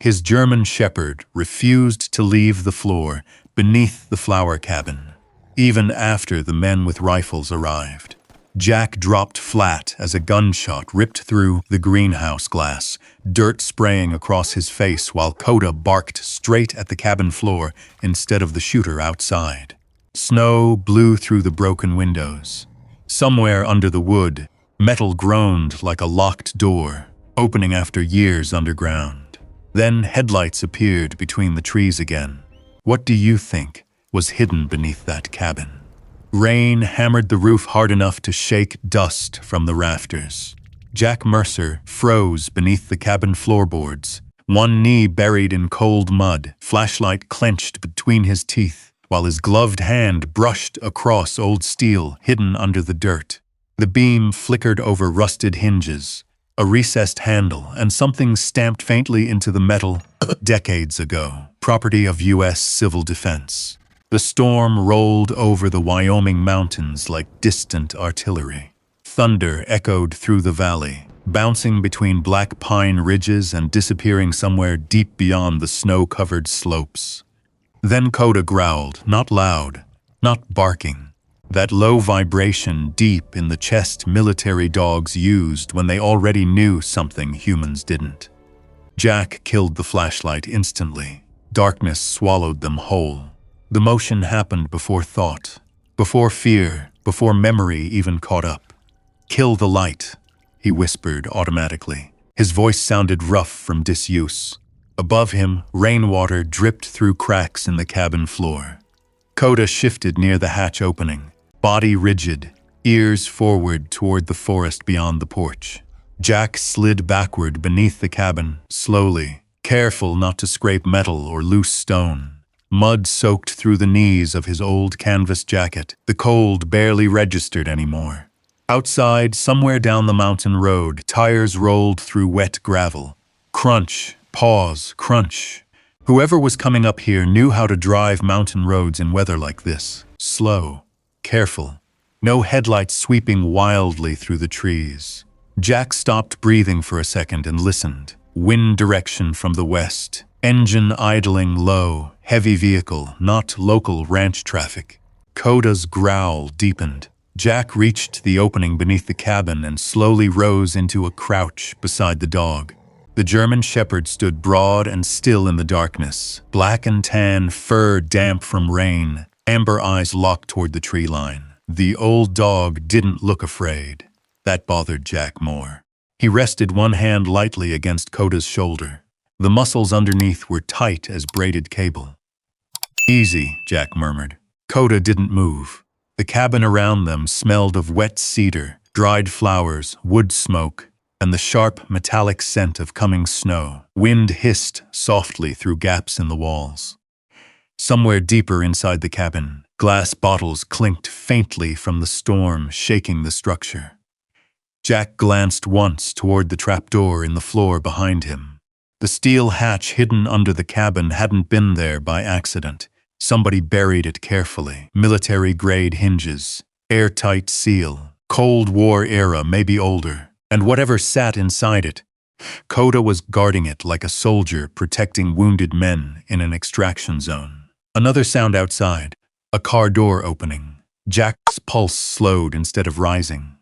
His German shepherd refused to leave the floor beneath the flower cabin, even after the men with rifles arrived. Jack dropped flat as a gunshot ripped through the greenhouse glass, dirt spraying across his face while Koda barked straight at the cabin floor instead of the shooter outside. Snow blew through the broken windows. Somewhere under the wood, metal groaned like a locked door, opening after years underground. Then headlights appeared between the trees again. What do you think was hidden beneath that cabin? Rain hammered the roof hard enough to shake dust from the rafters. Jack Mercer froze beneath the cabin floorboards, one knee buried in cold mud, flashlight clenched between his teeth, while his gloved hand brushed across old steel hidden under the dirt. The beam flickered over rusted hinges, a recessed handle, and something stamped faintly into the metal decades ago, property of U.S. Civil Defense. The storm rolled over the Wyoming mountains like distant artillery. Thunder echoed through the valley, bouncing between black pine ridges and disappearing somewhere deep beyond the snow-covered slopes. Then Koda growled, not loud, not barking. That low vibration deep in the chest military dogs used when they already knew something humans didn't. Jack killed the flashlight instantly. Darkness swallowed them whole. The motion happened before thought, before fear, before memory even caught up. "Kill the light," he whispered automatically. His voice sounded rough from disuse. Above him, rainwater dripped through cracks in the cabin floor. Koda shifted near the hatch opening, body rigid, ears forward toward the forest beyond the porch. Jack slid backward beneath the cabin, slowly, careful not to scrape metal or loose stone. Mud soaked through the knees of his old canvas jacket. The cold barely registered anymore. Outside, somewhere down the mountain road, tires rolled through wet gravel. Crunch, pause, crunch. Whoever was coming up here knew how to drive mountain roads in weather like this. Slow, careful. No headlights sweeping wildly through the trees. Jack stopped breathing for a second and listened. Wind direction from the west. Engine idling low, heavy vehicle, not local ranch traffic. Koda's growl deepened. Jack reached the opening beneath the cabin and slowly rose into a crouch beside the dog. The German shepherd stood broad and still in the darkness, black and tan, fur damp from rain, amber eyes locked toward the tree line. The old dog didn't look afraid. That bothered Jack more. He rested one hand lightly against Koda's shoulder. The muscles underneath were tight as braided cable. "Easy," Jack murmured. Koda didn't move. The cabin around them smelled of wet cedar, dried flowers, wood smoke, and the sharp, metallic scent of coming snow. Wind hissed softly through gaps in the walls. Somewhere deeper inside the cabin, glass bottles clinked faintly from the storm, shaking the structure. Jack glanced once toward the trapdoor in the floor behind him. The steel hatch hidden under the cabin hadn't been there by accident. Somebody buried it carefully. Military-grade hinges, airtight seal, Cold War era, maybe older, and whatever sat inside it. Koda was guarding it like a soldier protecting wounded men in an extraction zone. Another sound outside, a car door opening. Jack's pulse slowed instead of rising.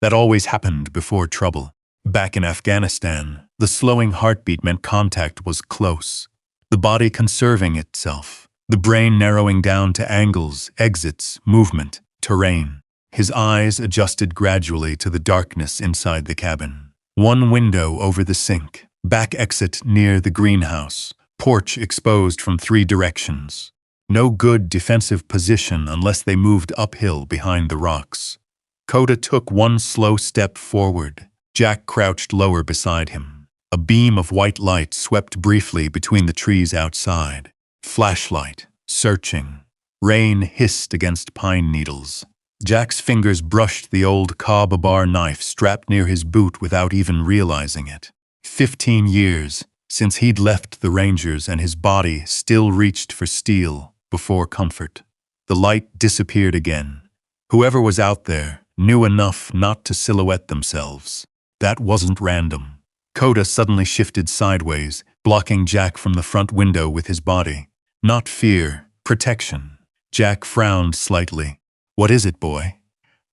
That always happened before trouble. Back in Afghanistan, the slowing heartbeat meant contact was close, the body conserving itself, the brain narrowing down to angles, exits, movement, terrain. His eyes adjusted gradually to the darkness inside the cabin. One window over the sink, back exit near the greenhouse, porch exposed from 3 directions. No good defensive position unless they moved uphill behind the rocks. Koda took one slow step forward. Jack crouched lower beside him. A beam of white light swept briefly between the trees outside. Flashlight, searching. Rain hissed against pine needles. Jack's fingers brushed the old Koda knife strapped near his boot without even realizing it. 15 years since he'd left the Rangers and his body still reached for steel before comfort. The light disappeared again. Whoever was out there knew enough not to silhouette themselves. That wasn't random. Koda suddenly shifted sideways, blocking Jack from the front window with his body. Not fear, protection. Jack frowned slightly. What is it, boy?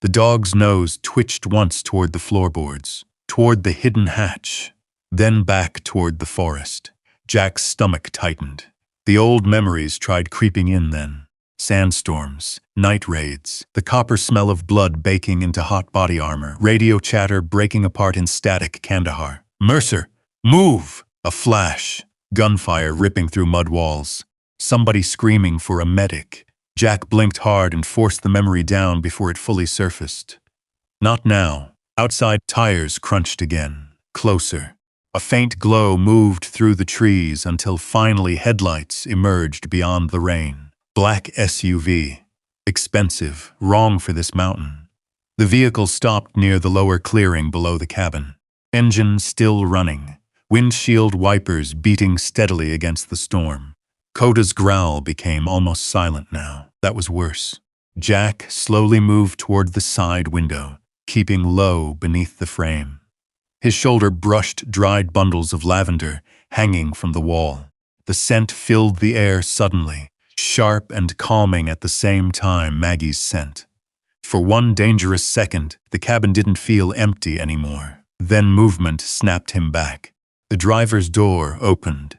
The dog's nose twitched once toward the floorboards, toward the hidden hatch, then back toward the forest. Jack's stomach tightened. The old memories tried creeping in then. Sandstorms, night raids, the copper smell of blood baking into hot body armor, radio chatter breaking apart in static Kandahar. Mercer, move! A flash, gunfire ripping through mud walls. Somebody screaming for a medic. Jack blinked hard and forced the memory down before it fully surfaced. Not now. Outside, tires crunched again. Closer. A faint glow moved through the trees until finally headlights emerged beyond the rain. Black SUV. Expensive, wrong for this mountain. The vehicle stopped near the lower clearing below the cabin. Engine still running. Windshield wipers beating steadily against the storm. Koda's growl became almost silent now. That was worse. Jack slowly moved toward the side window, keeping low beneath the frame. His shoulder brushed dried bundles of lavender hanging from the wall. The scent filled the air suddenly, sharp and calming at the same time. Maggie's scent. For one dangerous second, the cabin didn't feel empty anymore. Then movement snapped him back. The driver's door opened.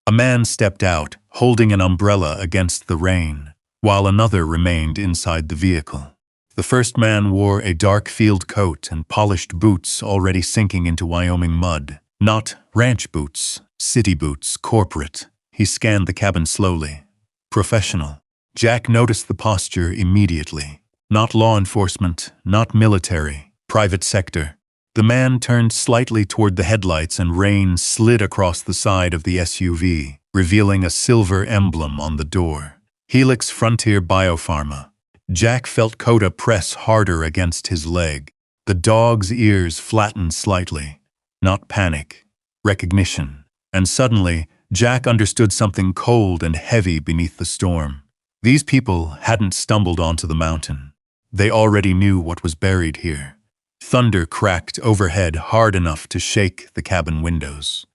A man stepped out, holding an umbrella against the rain, while another remained inside the vehicle. The first man wore a dark field coat and polished boots already sinking into Wyoming mud. Not ranch boots, city boots, corporate. He scanned the cabin slowly. Professional. Jack noticed the posture immediately. Not law enforcement, not military, private sector. The man turned slightly toward the headlights and rain slid across the side of the SUV, revealing a silver emblem on the door. Helix Frontier Biopharma. Jack felt Koda press harder against his leg. The dog's ears flattened slightly. Not panic, recognition. And suddenly, Jack understood something cold and heavy beneath the storm. These people hadn't stumbled onto the mountain. They already knew what was buried here. Thunder cracked overhead hard enough to shake the cabin windows.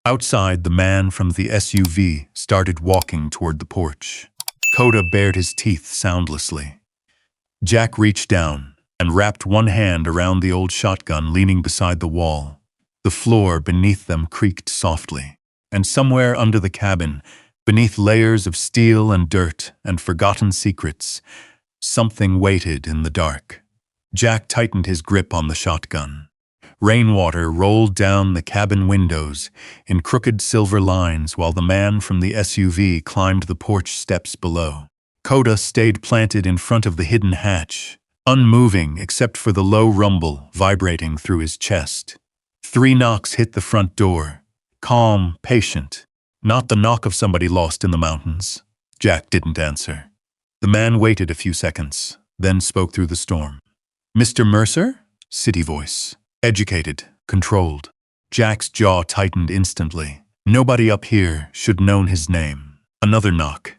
Outside, the man from the SUV started walking toward the porch. Koda bared his teeth soundlessly. Jack reached down and wrapped one hand around the old shotgun leaning beside the wall. The floor beneath them creaked softly, and somewhere under the cabin, beneath layers of steel and dirt and forgotten secrets, something waited in the dark. Jack tightened his grip on the shotgun. Rainwater rolled down the cabin windows in crooked silver lines while the man from the SUV climbed the porch steps below. Koda stayed planted in front of the hidden hatch, unmoving except for the low rumble vibrating through his chest. 3 knocks hit the front door. Calm, patient. Not the knock of somebody lost in the mountains. Jack didn't answer. The man waited a few seconds, then spoke through the storm. "Mr. Mercer?" City voice. Educated, controlled. Jack's jaw tightened instantly. Nobody up here should known his name. Another knock.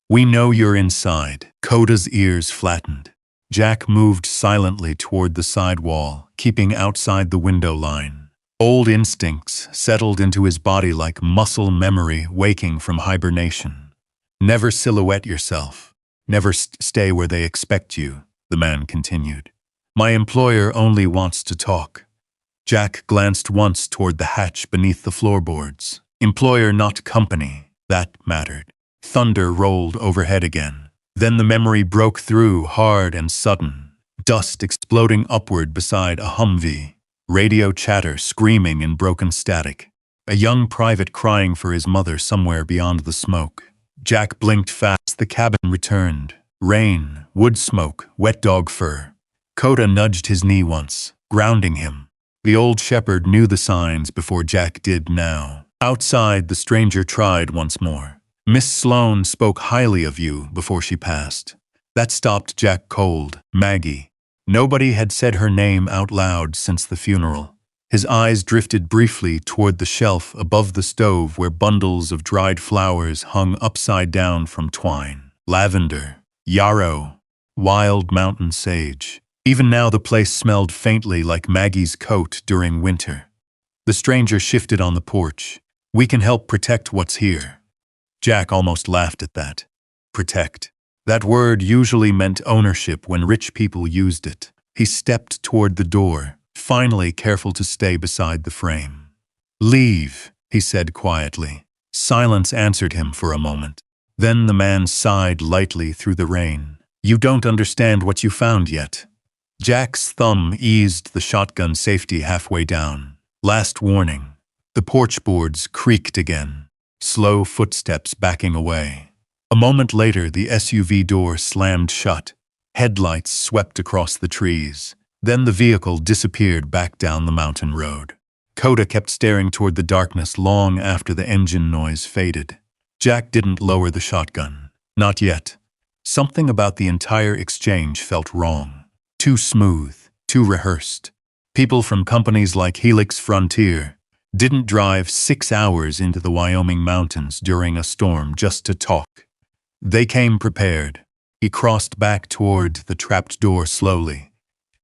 "We know you're inside." Koda's ears flattened. Jack moved silently toward the side wall, keeping outside the window line. Old instincts settled into his body like muscle memory waking from hibernation. "Never silhouette yourself. Never stay where they expect you," the man continued. "My employer only wants to talk." Jack glanced once toward the hatch beneath the floorboards. Employer, not company. That mattered. Thunder rolled overhead again. Then the memory broke through, hard and sudden. Dust exploding upward beside a Humvee. Radio chatter screaming in broken static. A young private crying for his mother somewhere beyond the smoke. Jack blinked fast. The cabin returned. Rain, wood smoke, wet dog fur. Koda nudged his knee once, grounding him. The old shepherd knew the signs before Jack did now. Outside, the stranger tried once more. "Miss Sloane spoke highly of you before she passed." That stopped Jack cold. Maggie. Nobody had said her name out loud since the funeral. His eyes drifted briefly toward the shelf above the stove where bundles of dried flowers hung upside down from twine. Lavender, yarrow, wild mountain sage. Even now the place smelled faintly like Maggie's coat during winter. The stranger shifted on the porch. We can help protect what's here." Jack almost laughed at that. Protect. That word usually meant ownership when rich people used it. He stepped toward the door, finally careful to stay beside the frame. "Leave," he said quietly. Silence answered him for a moment. Then the man sighed lightly through the rain. "You don't understand what you found yet." Jack's thumb eased the shotgun safety halfway down. Last warning. The porch boards creaked again. Slow footsteps backing away. A moment later, the SUV door slammed shut. Headlights swept across the trees. Then the vehicle disappeared back down the mountain road. Koda kept staring toward the darkness long after the engine noise faded. Jack didn't lower the shotgun. Not yet. Something about the entire exchange felt wrong. Too smooth, too rehearsed. People from companies like Helix Frontier didn't drive 6 hours into the Wyoming mountains during a storm just to talk. They came prepared. He crossed back toward the trapped door slowly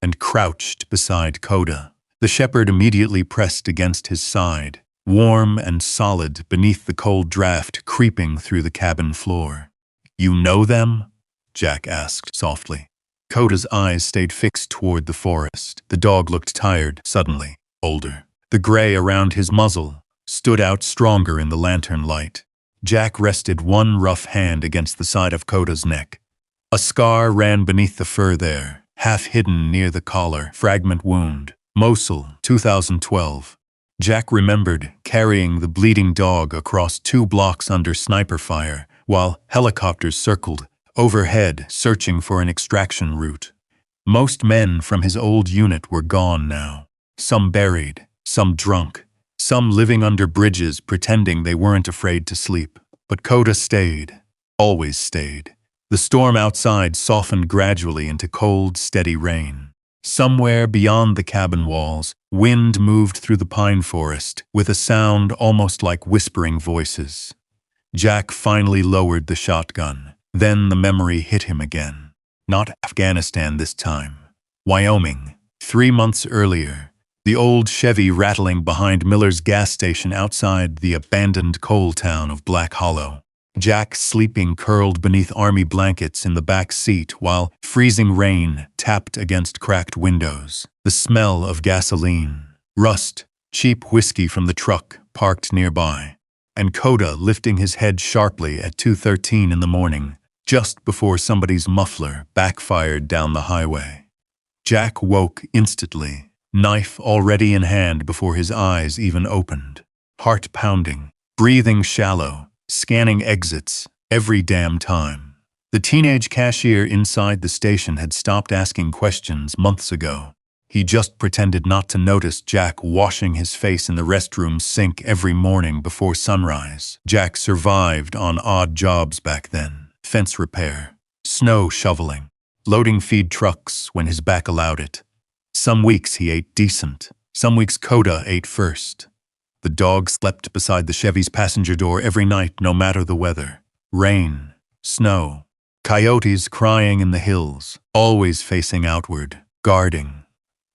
and crouched beside Koda. The shepherd immediately pressed against his side, warm and solid beneath the cold draft creeping through the cabin floor. "You know them?" Jack asked softly. Koda's eyes stayed fixed toward the forest. The dog looked tired, suddenly, older. The gray around his muzzle stood out stronger in the lantern light. Jack rested one rough hand against the side of Koda's neck. A scar ran beneath the fur there, half hidden near the collar. Fragment wound. Mosul, 2012. Jack remembered carrying the bleeding dog across 2 blocks under sniper fire while helicopters circled overhead searching for an extraction route. Most men from his old unit were gone now. Some buried, some drunk, some living under bridges pretending they weren't afraid to sleep. But Koda stayed, always stayed. The storm outside softened gradually into cold, steady rain. Somewhere beyond the cabin walls, wind moved through the pine forest with a sound almost like whispering voices. Jack finally lowered the shotgun. Then the memory hit him again. Not Afghanistan this time. Wyoming. 3 months earlier. The old Chevy rattling behind Miller's gas station outside the abandoned coal town of Black Hollow. Jack sleeping curled beneath army blankets in the back seat while freezing rain tapped against cracked windows. The smell of gasoline, rust, cheap whiskey from the truck parked nearby, and Koda lifting his head sharply at 2:13 in the morning, just before somebody's muffler backfired down the highway. Jack woke instantly, knife already in hand before his eyes even opened. Heart pounding, breathing shallow, scanning exits every damn time. The teenage cashier inside the station had stopped asking questions months ago. He just pretended not to notice Jack washing his face in the restroom sink every morning before sunrise. Jack survived on odd jobs back then. Fence repair, snow shoveling, loading feed trucks when his back allowed it. Some weeks he ate decent. Some weeks Koda ate first. The dog slept beside the Chevy's passenger door every night, no matter the weather. Rain, snow, coyotes crying in the hills, always facing outward, guarding.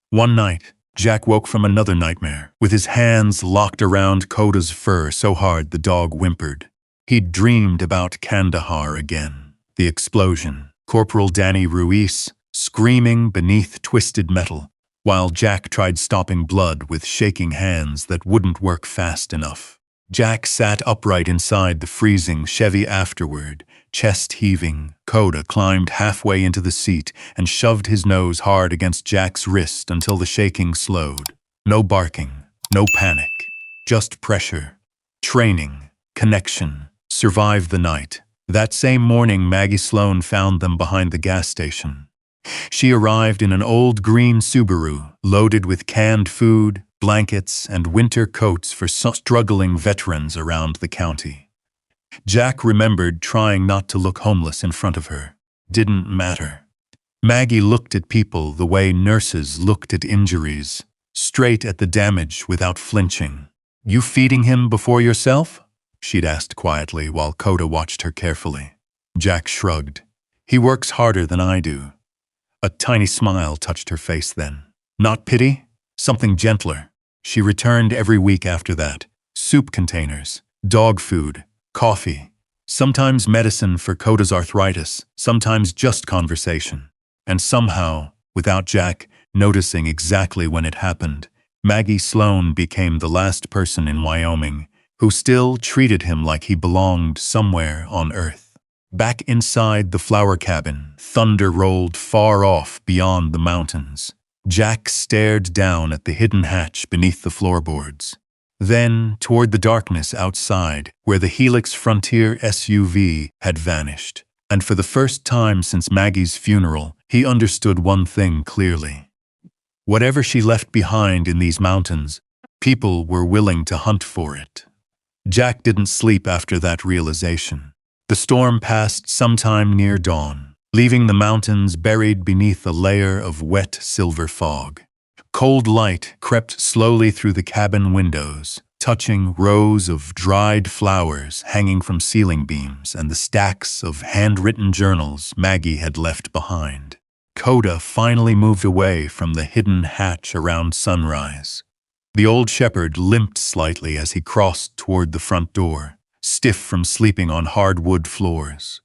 One night, Jack woke from another nightmare, with his hands locked around Koda's fur so hard the dog whimpered. He'd dreamed about Kandahar again. The explosion, Corporal Danny Ruiz screaming beneath twisted metal, while Jack tried stopping blood with shaking hands that wouldn't work fast enough. Jack sat upright inside the freezing Chevy afterward, chest heaving. Koda climbed halfway into the seat and shoved his nose hard against Jack's wrist until the shaking slowed. No barking, no panic, just pressure. Training, connection, survived the night. That same morning, Maggie Sloan found them behind the gas station. She arrived in an old green Subaru, loaded with canned food, blankets, and winter coats for struggling veterans around the county. Jack remembered trying not to look homeless in front of her. Didn't matter. Maggie looked at people the way nurses looked at injuries, straight at the damage without flinching. "You feeding him before yourself?" she'd asked quietly while Koda watched her carefully. Jack shrugged. "He works harder than I do." A tiny smile touched her face then. Not pity, something gentler. She returned every week after that, soup containers, dog food, coffee, sometimes medicine for Koda's arthritis, sometimes just conversation. And somehow, without Jack noticing exactly when it happened, Maggie Sloan became the last person in Wyoming who still treated him like he belonged somewhere on Earth. Back inside the flower cabin, thunder rolled far off beyond the mountains. Jack stared down at the hidden hatch beneath the floorboards. Then, toward the darkness outside, where the Helix Frontier SUV had vanished. And for the first time since Maggie's funeral, he understood one thing clearly. Whatever she left behind in these mountains, people were willing to hunt for it. Jack didn't sleep after that realization. The storm passed sometime near dawn, leaving the mountains buried beneath a layer of wet silver fog. Cold light crept slowly through the cabin windows, touching rows of dried flowers hanging from ceiling beams and the stacks of handwritten journals Maggie had left behind. Koda finally moved away from the hidden hatch around sunrise. The old shepherd limped slightly as he crossed toward the front door, stiff from sleeping on hardwood floors.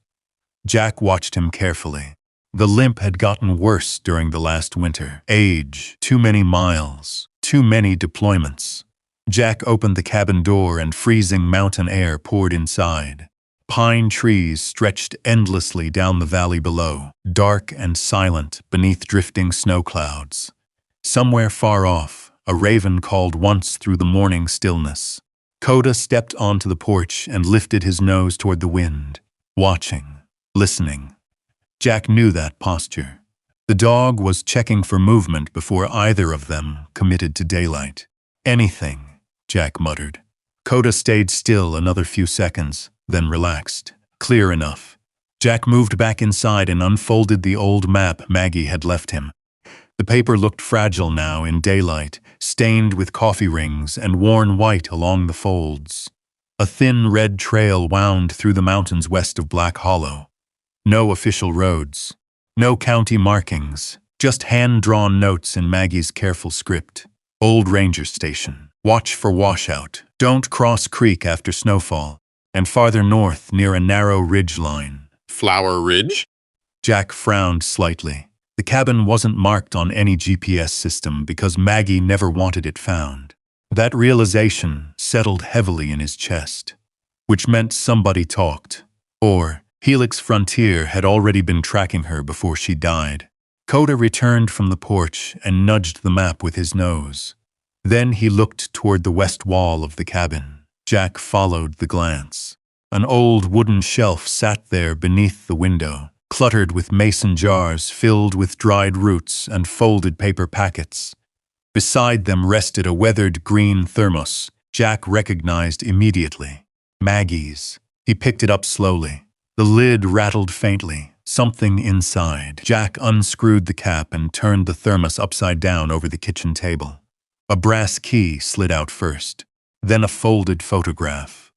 Jack watched him carefully. The limp had gotten worse during the last winter. Age, too many miles, too many deployments. Jack opened the cabin door and freezing mountain air poured inside. Pine trees stretched endlessly down the valley below, dark and silent beneath drifting snow clouds. Somewhere far off, a raven called once through the morning stillness. Koda stepped onto the porch and lifted his nose toward the wind, watching, listening. Jack knew that posture. The dog was checking for movement before either of them committed to daylight. Anything, Jack muttered. Koda stayed still another few seconds, then relaxed. Clear enough. Jack moved back inside and unfolded the old map Maggie had left him. The paper looked fragile now in daylight, stained with coffee rings and worn white along the folds. A thin red trail wound through the mountains west of Black Hollow. No official roads, no county markings, just hand-drawn notes in Maggie's careful script. Old ranger station. Watch for washout. Don't cross creek after snowfall. And farther north near a narrow ridge line. Flower Ridge? Jack frowned slightly. The cabin wasn't marked on any GPS system because Maggie never wanted it found. That realization settled heavily in his chest, which meant somebody talked, or Helix Frontier had already been tracking her before she died. Koda returned from the porch and nudged the map with his nose. Then he looked toward the west wall of the cabin. Jack followed the glance. An old wooden shelf sat there beneath the window, cluttered with mason jars filled with dried roots and folded paper packets. Beside them rested a weathered green thermos Jack recognized immediately. Maggie's. He picked it up slowly. The lid rattled faintly. Something inside. Jack unscrewed the cap and turned the thermos upside down over the kitchen table. A brass key slid out first, then a folded photograph.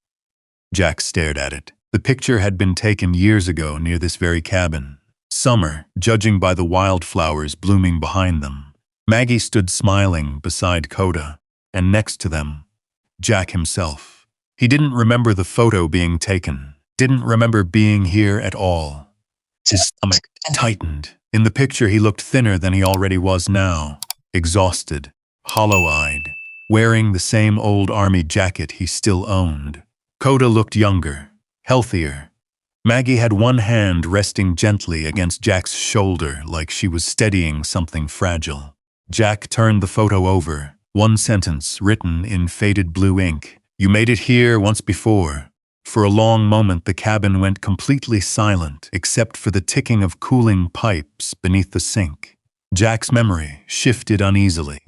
Jack stared at it. The picture had been taken years ago near this very cabin. Summer, judging by the wildflowers blooming behind them. Maggie stood smiling beside Koda, and next to them, Jack himself. He didn't remember the photo being taken, didn't remember being here at all. His stomach tightened. In the picture he looked thinner than he already was now, exhausted, hollow-eyed, wearing the same old army jacket he still owned. Koda looked younger, healthier. Maggie had one hand resting gently against Jack's shoulder like she was steadying something fragile. Jack turned the photo over, one sentence written in faded blue ink. "You made it here once before." For a long moment the cabin went completely silent except for the ticking of cooling pipes beneath the sink. Jack's memory shifted uneasily.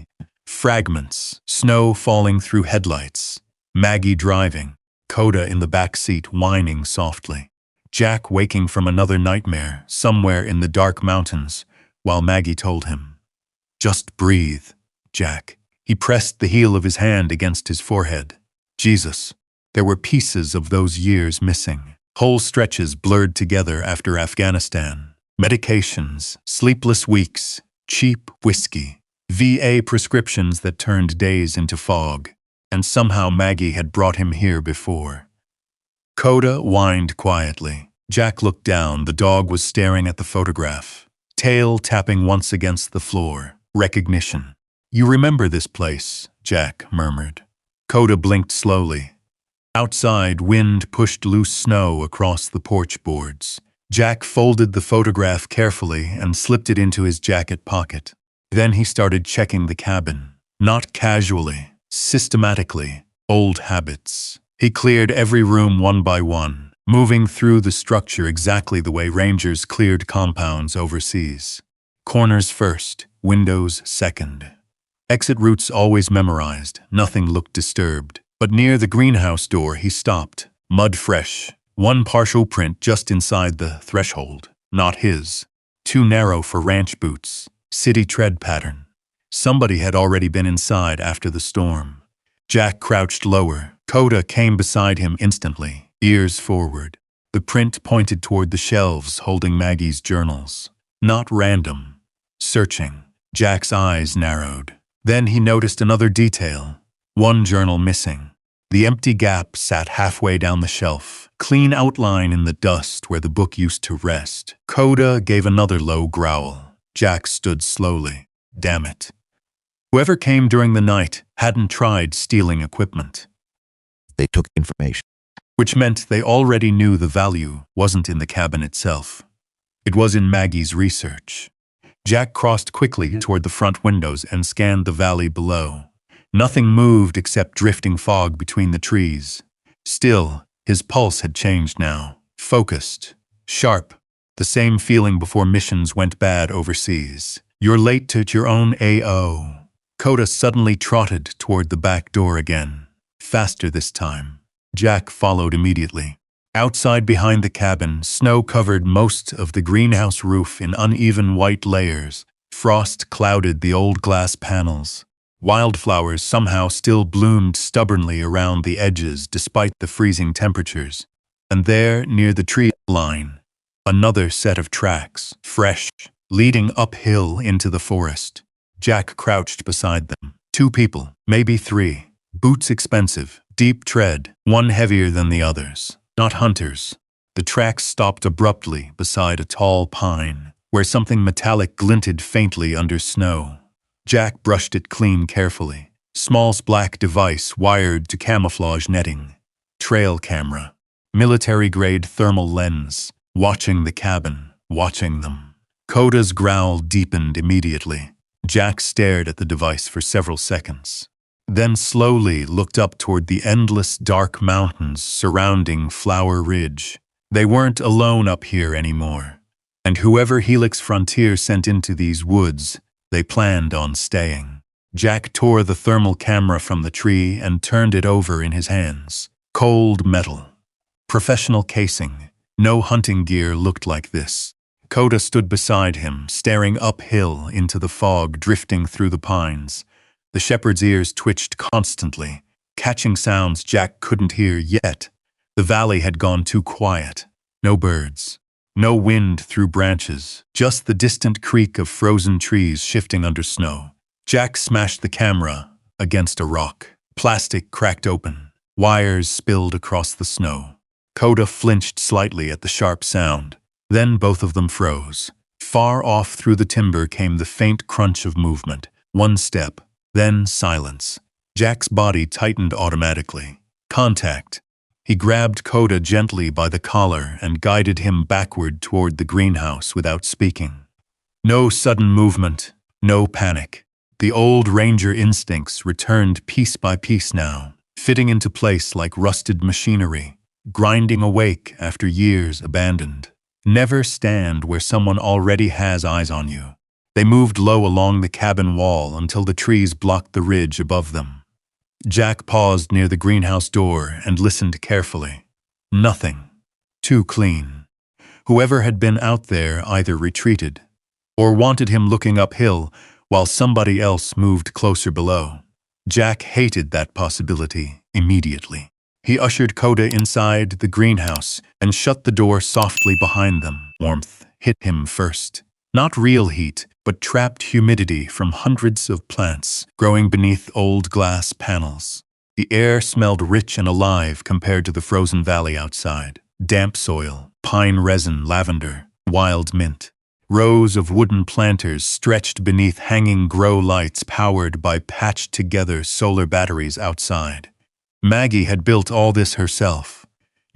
Fragments, snow falling through headlights, Maggie driving, Koda in the back seat whining softly. Jack waking from another nightmare somewhere in the dark mountains while Maggie told him, "Just breathe, Jack." He pressed the heel of his hand against his forehead. Jesus, there were pieces of those years missing. Whole stretches blurred together after Afghanistan. Medications, sleepless weeks, cheap whiskey, VA prescriptions that turned days into fog. and somehow Maggie had brought him here before. Koda whined quietly. Jack looked down. The dog was staring at the photograph, tail tapping once against the floor. Recognition. "You remember this place," Jack murmured. Koda blinked slowly. Outside, wind pushed loose snow across the porch boards. Jack folded the photograph carefully and slipped it into his jacket pocket. Then he started checking the cabin. Not casually, systematically. Old habits. He cleared every room one by one, moving through the structure exactly the way rangers cleared compounds overseas. Corners first, windows second. Exit routes always memorized. Nothing looked disturbed. But near the greenhouse door he stopped. Mud fresh. One partial print just inside the threshold. Not his. Too narrow for ranch boots. City tread pattern. Somebody had already been inside after the storm. Jack crouched lower. Koda came beside him instantly, ears forward. The print pointed toward the shelves holding Maggie's journals. Not random. Searching. Jack's eyes narrowed. Then he noticed another detail. One journal missing. The empty gap sat halfway down the shelf, clean outline in the dust where the book used to rest. Koda gave another low growl. Jack stood slowly. Damn it. Whoever came during the night hadn't tried stealing equipment. They took information. Which meant they already knew the value wasn't in the cabin itself. It was in Maggie's research. Jack crossed quickly toward the front windows and scanned the valley below. Nothing moved except drifting fog between the trees. Still, his pulse had changed now. Focused. Sharp. The same feeling before missions went bad overseas. You're late to your own AO. Koda suddenly trotted toward the back door again. Faster this time. Jack followed immediately. Outside behind the cabin, snow covered most of the greenhouse roof in uneven white layers. Frost clouded the old glass panels. Wildflowers somehow still bloomed stubbornly around the edges despite the freezing temperatures. And there, near the tree line, another set of tracks, fresh, leading uphill into the forest. Jack crouched beside them. 2 people, maybe 3. Boots expensive, deep tread, one heavier than the others. Not hunters. The tracks stopped abruptly beside a tall pine, where something metallic glinted faintly under snow. Jack brushed it clean carefully. Small black device wired to camouflage netting. Trail camera. Military-grade thermal lens. Watching the cabin. Watching them. Koda's growl deepened immediately. Jack stared at the device for several seconds. Then slowly looked up toward the endless dark mountains surrounding Flower Ridge. They weren't alone up here anymore. And whoever Helix Frontier sent into these woods, they planned on staying. Jack tore the thermal camera from the tree and turned it over in his hands. Cold metal. Professional casing. No hunting gear looked like this. Koda stood beside him, staring uphill into the fog drifting through the pines. The shepherd's ears twitched constantly, catching sounds Jack couldn't hear yet. The valley had gone too quiet. No birds. No wind through branches, just the distant creak of frozen trees shifting under snow. Jack smashed the camera against a rock. Plastic cracked open. Wires spilled across the snow. Koda flinched slightly at the sharp sound. Then both of them froze. Far off through the timber came the faint crunch of movement. One step, then silence. Jack's body tightened automatically. Contact. He grabbed Koda gently by the collar and guided him backward toward the greenhouse without speaking. No sudden movement, no panic. The old ranger instincts returned piece by piece now, fitting into place like rusted machinery, grinding awake after years abandoned. Never stand where someone already has eyes on you. They moved low along the cabin wall until the trees blocked the ridge above them. Jack paused near the greenhouse door and listened carefully. Nothing. Too clean. Whoever had been out there either retreated or wanted him looking uphill while somebody else moved closer below. Jack hated that possibility immediately. He ushered Koda inside the greenhouse and shut the door softly behind them. Warmth hit him first. Not real heat, but trapped humidity from hundreds of plants growing beneath old glass panels. The air smelled rich and alive compared to the frozen valley outside. Damp soil, pine resin, lavender, wild mint. Rows of wooden planters stretched beneath hanging grow lights powered by patched-together solar batteries outside. Maggie had built all this herself.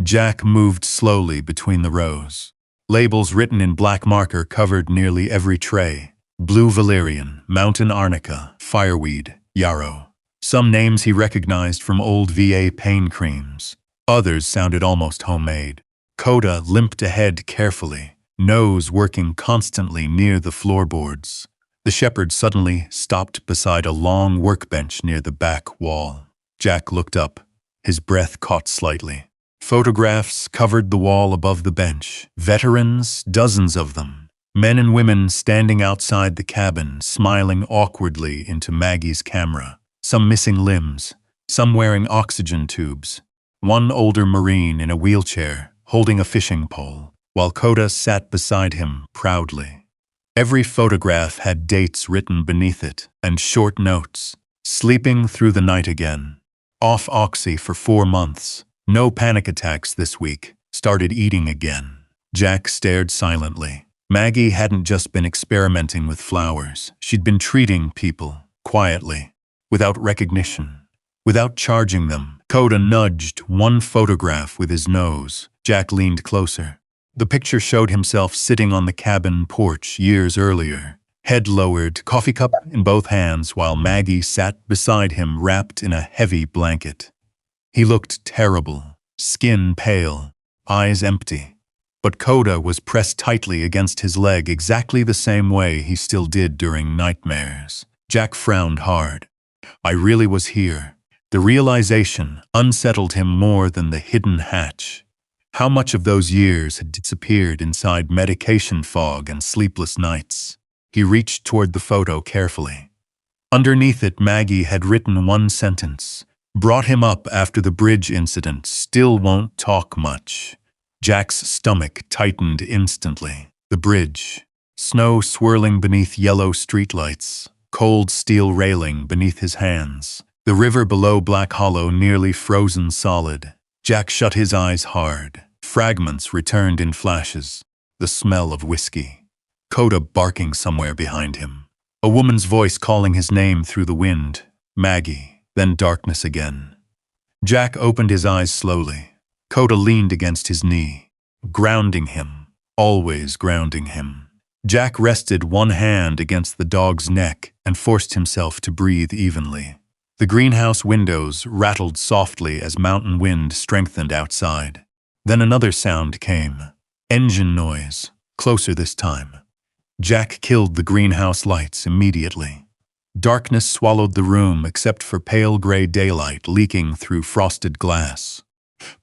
Jack moved slowly between the rows. Labels written in black marker covered nearly every tray. Blue valerian, mountain arnica, fireweed, yarrow. Some names he recognized from old VA pain creams. Others sounded almost homemade. Koda limped ahead carefully, nose working constantly near the floorboards. The shepherd suddenly stopped beside a long workbench near the back wall. Jack looked up. His breath caught slightly. Photographs covered the wall above the bench. Veterans, dozens of them. Men and women standing outside the cabin, smiling awkwardly into Maggie's camera. Some missing limbs, some wearing oxygen tubes. One older Marine in a wheelchair, holding a fishing pole, while Koda sat beside him proudly. Every photograph had dates written beneath it, and short notes. Sleeping through the night again. Off oxy for 4 months. No panic attacks this week. Started eating again. Jack stared silently. Maggie hadn't just been experimenting with flowers. She'd been treating people, quietly, without recognition, without charging them. Koda nudged one photograph with his nose. Jack leaned closer. The picture showed himself sitting on the cabin porch years earlier, head lowered, coffee cup in both hands, while Maggie sat beside him wrapped in a heavy blanket. He looked terrible, skin pale, eyes empty. But Koda was pressed tightly against his leg exactly the same way he still did during nightmares. Jack frowned hard. I really was here. The realization unsettled him more than the hidden hatch. How much of those years had disappeared inside medication fog and sleepless nights? He reached toward the photo carefully. Underneath it, Maggie had written one sentence. Brought him up after the bridge incident, still won't talk much. Jack's stomach tightened instantly. The bridge. Snow swirling beneath yellow streetlights. Cold steel railing beneath his hands. The river below Black Hollow nearly frozen solid. Jack shut his eyes hard. Fragments returned in flashes. The smell of whiskey. Koda barking somewhere behind him. A woman's voice calling his name through the wind. Maggie. Then darkness again. Jack opened his eyes slowly. Koda leaned against his knee, grounding him, always grounding him. Jack rested one hand against the dog's neck and forced himself to breathe evenly. The greenhouse windows rattled softly as mountain wind strengthened outside. Then another sound came. Engine noise, closer this time. Jack killed the greenhouse lights immediately. Darkness swallowed the room except for pale gray daylight leaking through frosted glass.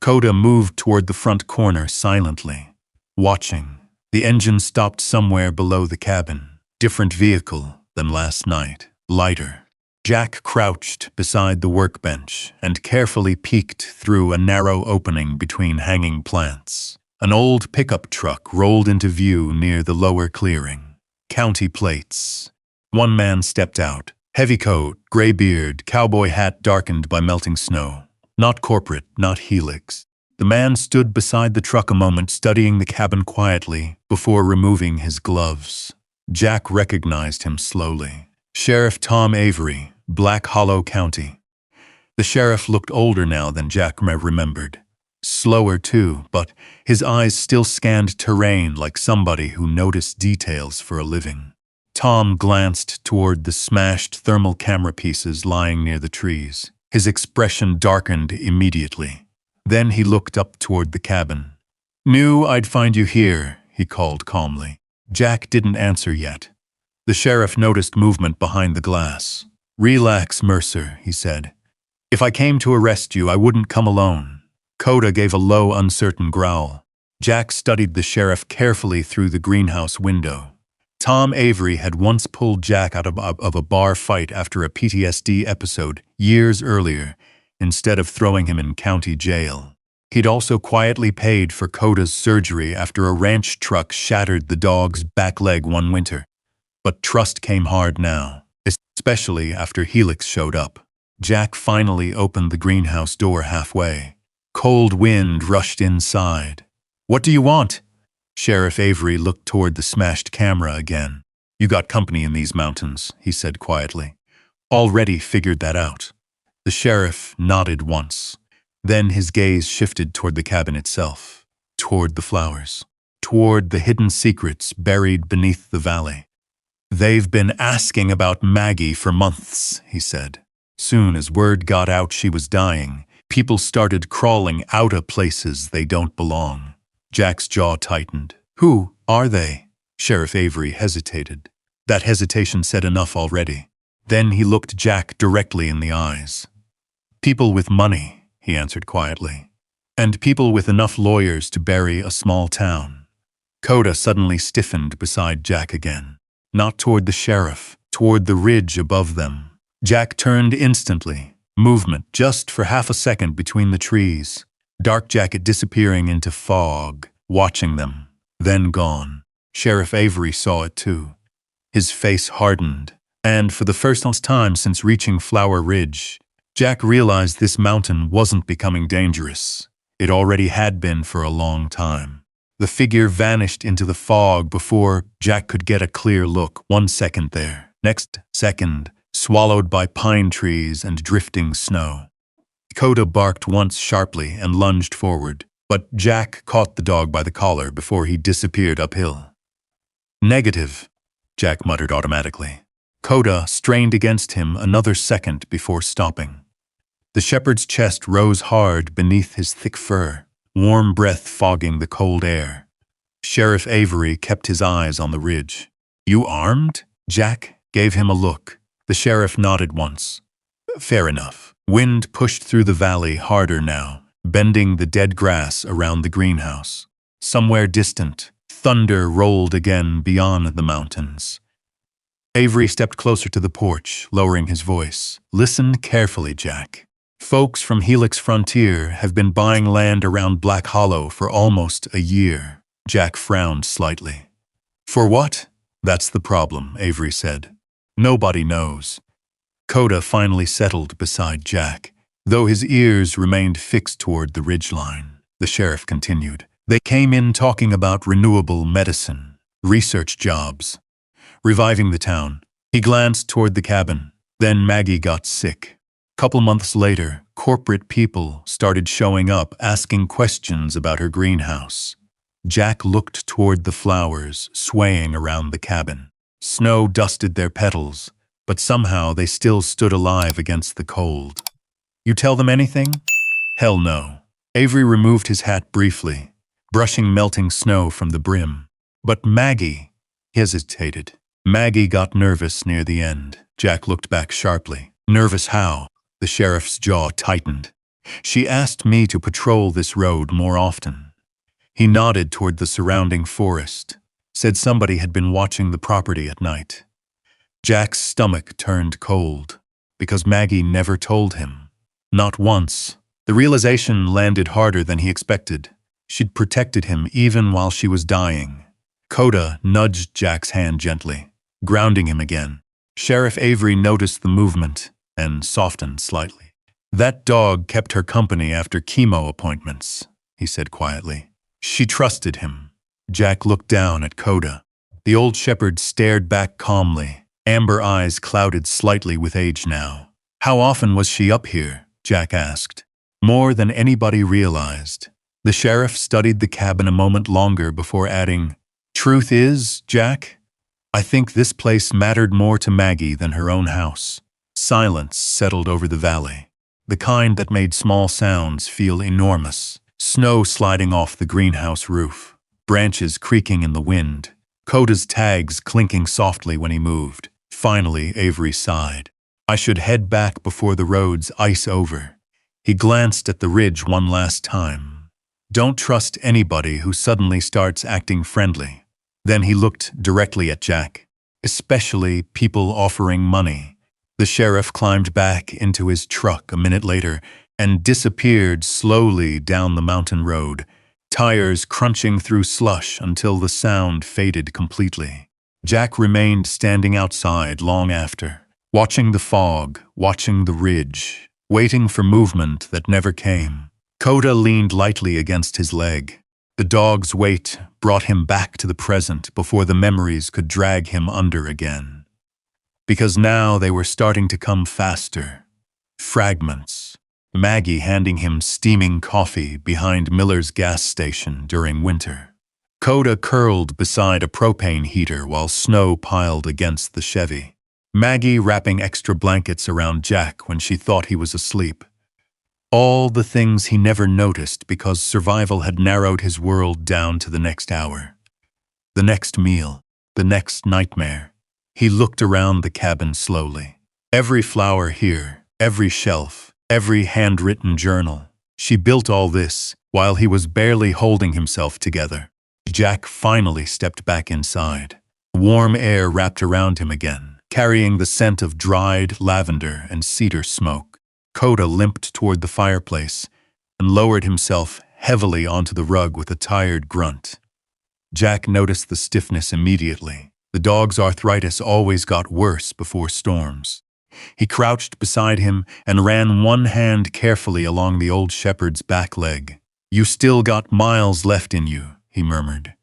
Koda moved toward the front corner silently, watching. The engine stopped somewhere below the cabin. Different vehicle than last night, lighter. Jack crouched beside the workbench and carefully peeked through a narrow opening between hanging plants. An old pickup truck rolled into view near the lower clearing. County plates. One man stepped out. Heavy coat, gray beard, cowboy hat darkened by melting snow. Not corporate, not Helix. The man stood beside the truck a moment, studying the cabin quietly before removing his gloves. Jack recognized him slowly. Sheriff Tom Avery, Black Hollow County. The sheriff looked older now than Jack remembered. Slower too, but his eyes still scanned terrain like somebody who noticed details for a living. Tom glanced toward the smashed thermal camera pieces lying near the trees. His expression darkened immediately. Then he looked up toward the cabin. "Knew I'd find you here," he called calmly. Jack didn't answer yet. The sheriff noticed movement behind the glass. "Relax, Mercer," he said. "If I came to arrest you, I wouldn't come alone." Koda gave a low, uncertain growl. Jack studied the sheriff carefully through the greenhouse window. Tom Avery had once pulled Jack out of a bar fight after a PTSD episode years earlier, instead of throwing him in county jail. He'd also quietly paid for Koda's surgery after a ranch truck shattered the dog's back leg one winter. But trust came hard now, especially after Helix showed up. Jack finally opened the greenhouse door halfway. Cold wind rushed inside. "What do you want?" Sheriff Avery looked toward the smashed camera again. "You got company in these mountains," he said quietly. "Already figured that out." The sheriff nodded once. Then his gaze shifted toward the cabin itself, toward the flowers, toward the hidden secrets buried beneath the valley. "They've been asking about Maggie for months," he said. "Soon as word got out she was dying, people started crawling out of places they don't belong." Jack's jaw tightened. "Who are they?" Sheriff Avery hesitated. That hesitation said enough already. Then he looked Jack directly in the eyes. "People with money," he answered quietly. "And people with enough lawyers to bury a small town." Koda suddenly stiffened beside Jack again. Not toward the sheriff, toward the ridge above them. Jack turned instantly. Movement just for half a second between the trees. Dark jacket disappearing into fog, watching them, then gone. Sheriff Avery saw it too. His face hardened, and for the first time since reaching Flower Ridge, Jack realized this mountain wasn't becoming dangerous. It already had been for a long time. The figure vanished into the fog before Jack could get a clear look. 1 second there. Next second, swallowed by pine trees and drifting snow. Koda barked once sharply and lunged forward, but Jack caught the dog by the collar before he disappeared uphill. "Negative," Jack muttered automatically. Koda strained against him another second before stopping. The shepherd's chest rose hard beneath his thick fur, warm breath fogging the cold air. Sheriff Avery kept his eyes on the ridge. "You armed?" Jack gave him a look. The sheriff nodded once. "Fair enough." Wind pushed through the valley harder now, bending the dead grass around the greenhouse. Somewhere distant, thunder rolled again beyond the mountains. Avery stepped closer to the porch, lowering his voice. "Listen carefully, Jack. Folks from Helix Frontier have been buying land around Black Hollow for almost a year." Jack frowned slightly. "For what?" "That's the problem," Avery said. "Nobody knows." Koda finally settled beside Jack, though his ears remained fixed toward the ridgeline. The sheriff continued. "They came in talking about renewable medicine, research jobs, reviving the town." He glanced toward the cabin. Then Maggie got sick. Couple months later, corporate people started showing up asking questions about her greenhouse. Jack looked toward the flowers swaying around the cabin. Snow dusted their petals, but somehow they still stood alive against the cold. "You tell them anything?" "Hell no." Avery removed his hat briefly, brushing melting snow from the brim. "But Maggie," he hesitated. Maggie got nervous near the end. Jack looked back sharply. "Nervous how?" The sheriff's jaw tightened. "She asked me to patrol this road more often." He nodded toward the surrounding forest, said somebody had been watching the property at night. Jack's stomach turned cold, because Maggie never told him. Not once. The realization landed harder than he expected. She'd protected him even while she was dying. Koda nudged Jack's hand gently, grounding him again. Sheriff Avery noticed the movement and softened slightly. "That dog kept her company after chemo appointments," he said quietly. "She trusted him." Jack looked down at Koda. The old shepherd stared back calmly, amber eyes clouded slightly with age now. "How often was she up here?" Jack asked. "More than anybody realized." The sheriff studied the cabin a moment longer before adding, "Truth is, Jack, I think this place mattered more to Maggie than her own house." Silence settled over the valley, the kind that made small sounds feel enormous. Snow sliding off the greenhouse roof, branches creaking in the wind, Koda's tags clinking softly when he moved. Finally, Avery sighed. "I should head back before the roads ice over." He glanced at the ridge one last time. "Don't trust anybody who suddenly starts acting friendly." Then he looked directly at Jack, especially people offering money. The sheriff climbed back into his truck a minute later and disappeared slowly down the mountain road, tires crunching through slush until the sound faded completely. Jack remained standing outside long after, watching the fog, watching the ridge, waiting for movement that never came. Koda leaned lightly against his leg. The dog's weight brought him back to the present before the memories could drag him under again. Because now they were starting to come faster. Fragments. Maggie handing him steaming coffee behind Miller's gas station during winter. Koda curled beside a propane heater while snow piled against the Chevy. Maggie wrapping extra blankets around Jack when she thought he was asleep. All the things he never noticed because survival had narrowed his world down to the next hour. The next meal, the next nightmare. He looked around the cabin slowly. Every flower here, every shelf, every handwritten journal. She built all this while he was barely holding himself together. Jack finally stepped back inside. Warm air wrapped around him again, carrying the scent of dried lavender and cedar smoke. Koda limped toward the fireplace and lowered himself heavily onto the rug with a tired grunt. Jack noticed the stiffness immediately. The dog's arthritis always got worse before storms. He crouched beside him and ran one hand carefully along the old shepherd's back leg. "You still got miles left in you," he murmured.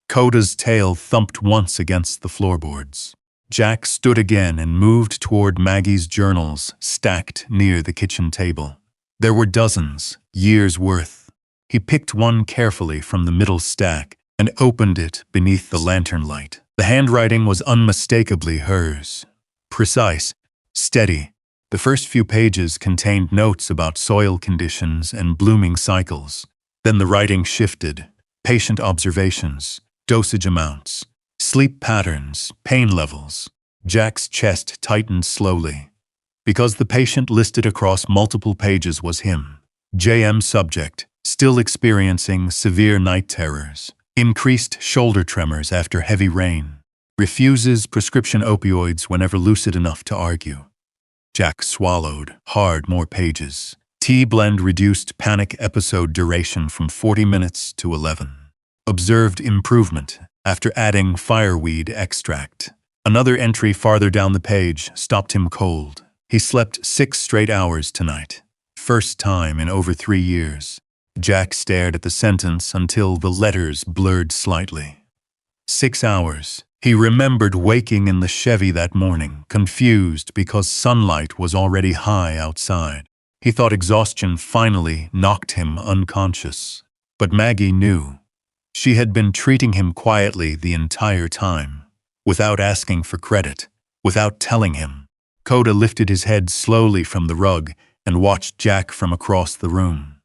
Koda's tail thumped once against the floorboards. Jack stood again and moved toward Maggie's journals stacked near the kitchen table. There were dozens, years' worth. He picked one carefully from the middle stack and opened it beneath the lantern light. The handwriting was unmistakably hers. Precise, steady. The first few pages contained notes about soil conditions and blooming cycles. Then the writing shifted. Patient observations, dosage amounts, sleep patterns, pain levels. Jack's chest tightened slowly. Because the patient listed across multiple pages was him. JM subject, still experiencing severe night terrors. Increased shoulder tremors after heavy rain. Refuses prescription opioids whenever lucid enough to argue. Jack swallowed hard. More pages. T-blend reduced panic episode duration from 40 minutes to 11. Observed improvement after adding fireweed extract. Another entry farther down the page stopped him cold. He slept 6 straight hours tonight. First time in over 3 years. Jack stared at the sentence until the letters blurred slightly. 6 hours. He remembered waking in the Chevy that morning, confused because sunlight was already high outside. He thought exhaustion finally knocked him unconscious. But Maggie knew. She had been treating him quietly the entire time, without asking for credit, without telling him. Koda lifted his head slowly from the rug and watched Jack from across the room.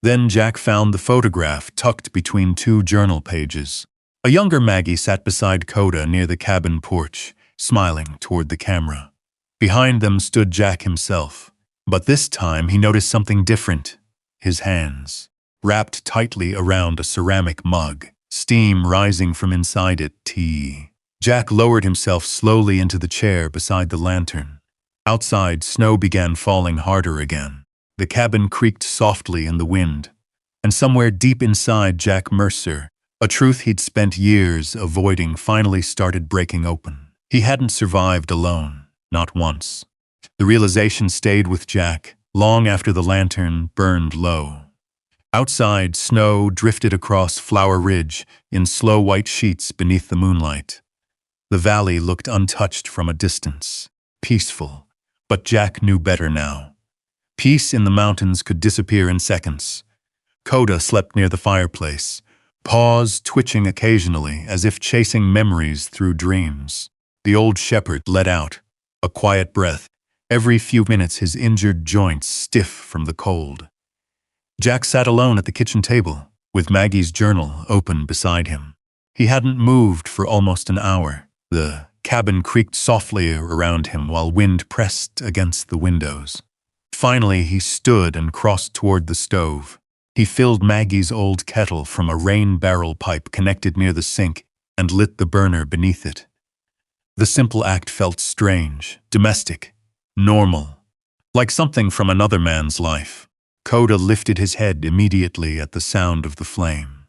Then Jack found the photograph tucked between 2 journal pages. A younger Maggie sat beside Koda near the cabin porch, smiling toward the camera. Behind them stood Jack himself, but this time he noticed something different. His hands. Wrapped tightly around a ceramic mug, steam rising from inside it. Tea. Jack lowered himself slowly into the chair beside the lantern. Outside, snow began falling harder again. The cabin creaked softly in the wind. And somewhere deep inside Jack Mercer, a truth he'd spent years avoiding finally started breaking open. He hadn't survived alone, not once. The realization stayed with Jack long after the lantern burned low. Outside, snow drifted across Flower Ridge in slow white sheets beneath the moonlight. The valley looked untouched from a distance, peaceful, but Jack knew better now. Peace in the mountains could disappear in seconds. Koda slept near the fireplace, paws twitching occasionally as if chasing memories through dreams. The old shepherd let out, a quiet breath, every few minutes his injured joints stiff from the cold. Jack sat alone at the kitchen table, with Maggie's journal open beside him. He hadn't moved for almost an hour. The cabin creaked softly around him while wind pressed against the windows. Finally, he stood and crossed toward the stove. He filled Maggie's old kettle from a rain barrel pipe connected near the sink and lit the burner beneath it. The simple act felt strange, domestic, normal, like something from another man's life. Koda lifted his head immediately at the sound of the flame.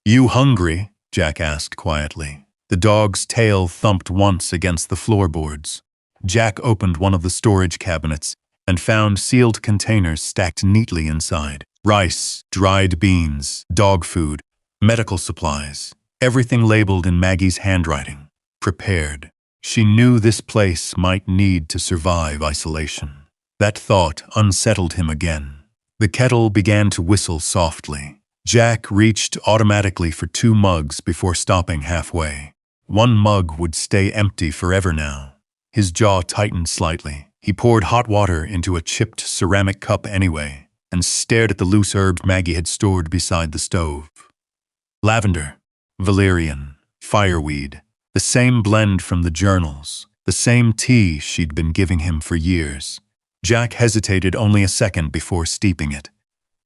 "You hungry?" Jack asked quietly. The dog's tail thumped once against the floorboards. Jack opened one of the storage cabinets and found sealed containers stacked neatly inside. Rice, dried beans, dog food, medical supplies, everything labeled in Maggie's handwriting. Prepared. She knew this place might need to survive isolation. That thought unsettled him again. The kettle began to whistle softly. Jack reached automatically for 2 mugs before stopping halfway. One mug would stay empty forever now. His jaw tightened slightly. He poured hot water into a chipped ceramic cup anyway, and stared at the loose herbs Maggie had stored beside the stove. Lavender, valerian, fireweed, the same blend from the journals, the same tea she'd been giving him for years. Jack hesitated only a second before steeping it.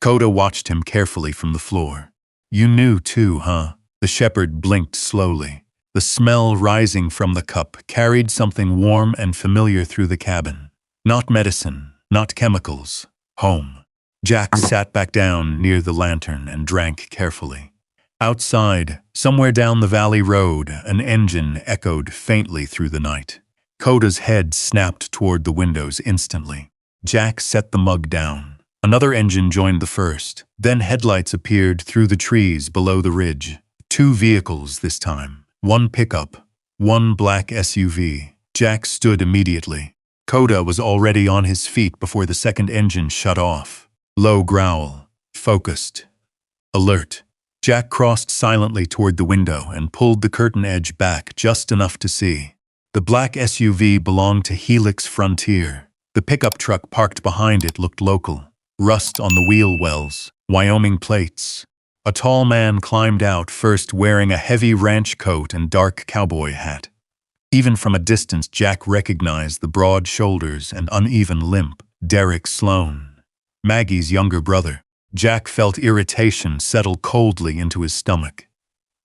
Koda watched him carefully from the floor. "You knew too, huh?" The shepherd blinked slowly. The smell rising from the cup carried something warm and familiar through the cabin. Not medicine, not chemicals. Home. Jack sat back down near the lantern and drank carefully. Outside, somewhere down the valley road, an engine echoed faintly through the night. Koda's head snapped toward the windows instantly. Jack set the mug down. Another engine joined the first. Then headlights appeared through the trees below the ridge. 2 vehicles this time. 1 pickup, 1 black SUV. Jack stood immediately. Koda was already on his feet before the second engine shut off. Low growl. Focused. Alert. Jack crossed silently toward the window and pulled the curtain edge back just enough to see. The black SUV belonged to Helix Frontier. The pickup truck parked behind it looked local. Rust on the wheel wells, Wyoming plates. A tall man climbed out first wearing a heavy ranch coat and dark cowboy hat. Even from a distance, Jack recognized the broad shoulders and uneven limp. Derek Sloan, Maggie's younger brother. Jack felt irritation settle coldly into his stomach.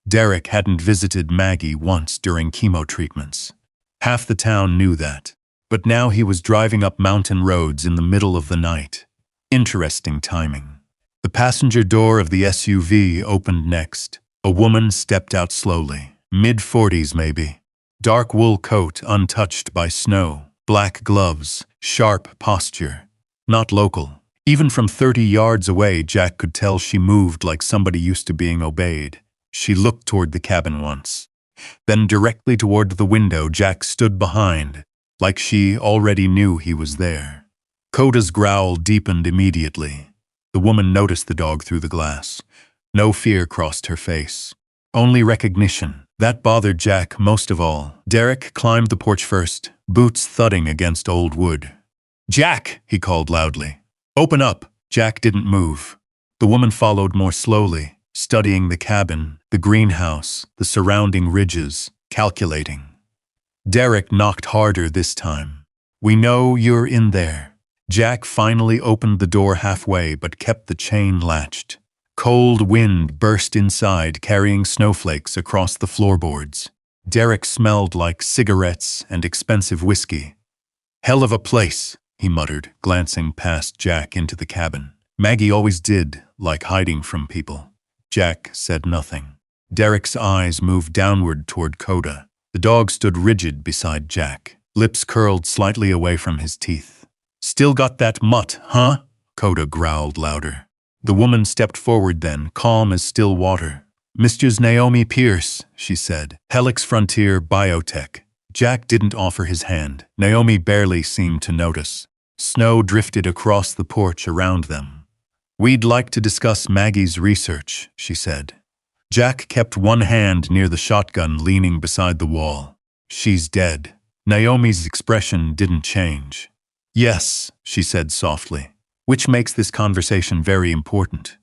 Derek hadn't visited Maggie once during chemo treatments. Half the town knew that. But now he was driving up mountain roads in the middle of the night. Interesting timing. The passenger door of the SUV opened next. A woman stepped out slowly. Mid-40s maybe. Dark wool coat untouched by snow. Black gloves. Sharp posture. Not local. Even from 30 yards away, Jack could tell she moved like somebody used to being obeyed. She looked toward the cabin once. Then directly toward the window Jack stood behind, like she already knew he was there. Koda's growl deepened immediately. The woman noticed the dog through the glass. No fear crossed her face. Only recognition. That bothered Jack most of all. Derek climbed the porch first, boots thudding against old wood. "Jack!" he called loudly. "Open up!" Jack didn't move. The woman followed more slowly, studying the cabin, the greenhouse, the surrounding ridges, calculating. Derek knocked harder this time. "We know you're in there." Jack finally opened the door halfway but kept the chain latched. Cold wind burst inside, carrying snowflakes across the floorboards. Derek smelled like cigarettes and expensive whiskey. "Hell of a place," he muttered, glancing past Jack into the cabin. Maggie always did like hiding from people. Jack said nothing. Derek's eyes moved downward toward Koda. The dog stood rigid beside Jack, lips curled slightly away from his teeth. "Still got that mutt, huh?" Koda growled louder. The woman stepped forward then, calm as still water. "Mrs. Naomi Pierce," she said. "Helix Frontier Biotech." Jack didn't offer his hand. Naomi barely seemed to notice. Snow drifted across the porch around them. "We'd like to discuss Maggie's research," she said. Jack kept one hand near the shotgun leaning beside the wall. "She's dead." Naomi's expression didn't change. "Yes," she said softly, "which makes this conversation very important."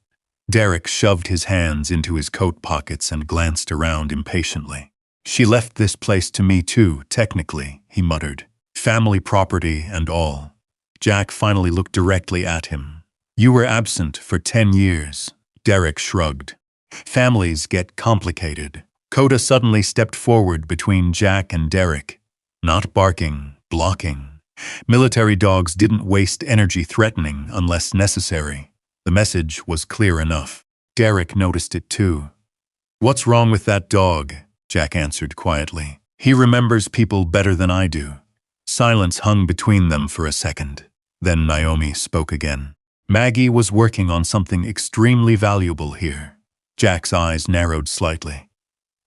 Derek shoved his hands into his coat pockets and glanced around impatiently. "She left this place to me too, technically," he muttered. "Family property and all." Jack finally looked directly at him. "You were absent for 10 years. Derek shrugged. "Families get complicated." Koda suddenly stepped forward between Jack and Derek. Not barking, blocking. Military dogs didn't waste energy threatening unless necessary. The message was clear enough. Derek noticed it too. "What's wrong with that dog?" Jack answered quietly. "He remembers people better than I do." Silence hung between them for a second. Then Naomi spoke again. Maggie was working on something extremely valuable here. Jack's eyes narrowed slightly.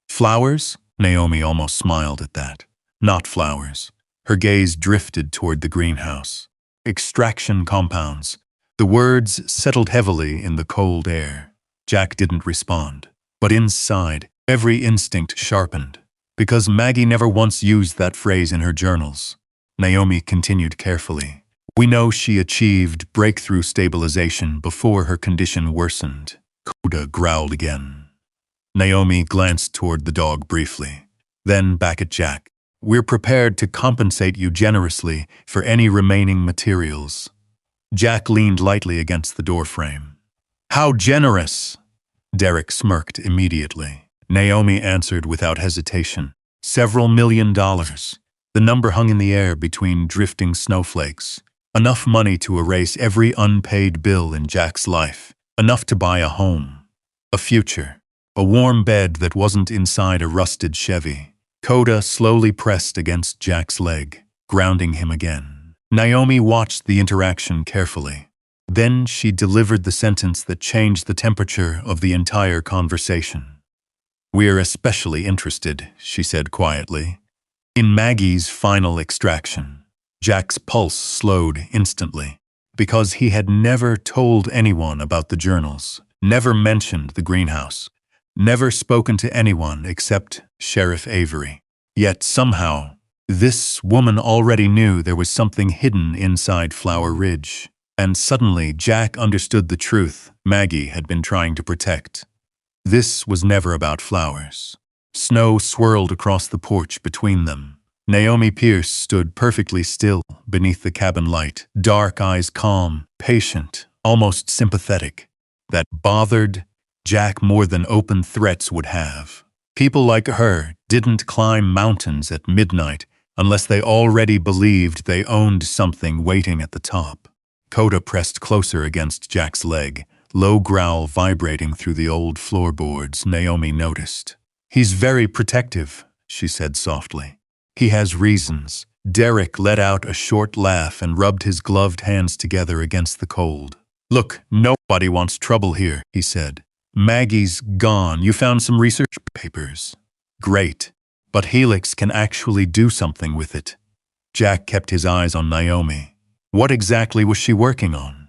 Flowers? Naomi almost smiled at that. Not flowers. Her gaze drifted toward the greenhouse. Extraction compounds. The words settled heavily in the cold air. Jack didn't respond. But inside, every instinct sharpened. Because Maggie never once used that phrase in her journals. Naomi continued carefully. We know she achieved breakthrough stabilization before her condition worsened. Koda growled again. Naomi glanced toward the dog briefly. Then back at Jack. We're prepared to compensate you generously for any remaining materials. Jack leaned lightly against the doorframe. How generous! Derek smirked immediately. Naomi answered without hesitation. Several $1 million. The number hung in the air between drifting snowflakes. Enough money to erase every unpaid bill in Jack's life. Enough to buy a home. A future. A warm bed that wasn't inside a rusted Chevy. Koda slowly pressed against Jack's leg, grounding him again. Naomi watched the interaction carefully. Then she delivered the sentence that changed the temperature of the entire conversation. We're especially interested, she said quietly, in Maggie's final extraction. Jack's pulse slowed instantly, because he had never told anyone about the journals, never mentioned the greenhouse, never spoken to anyone except Sheriff Avery. Yet somehow, this woman already knew there was something hidden inside Flower Ridge. And suddenly Jack understood the truth Maggie had been trying to protect. This was never about flowers. Snow swirled across the porch between them. Naomi Pierce stood perfectly still beneath the cabin light, dark eyes calm, patient, almost sympathetic. That bothered Jack more than open threats would have. People like her didn't climb mountains at midnight unless they already believed they owned something waiting at the top. Koda pressed closer against Jack's leg, low growl vibrating through the old floorboards. Naomi noticed. He's very protective, she said softly. He has reasons. Derek let out a short laugh and rubbed his gloved hands together against the cold. Look, nobody wants trouble here, he said. Maggie's gone. You found some research papers. Great. But Helix can actually do something with it. Jack kept his eyes on Naomi. What exactly was she working on?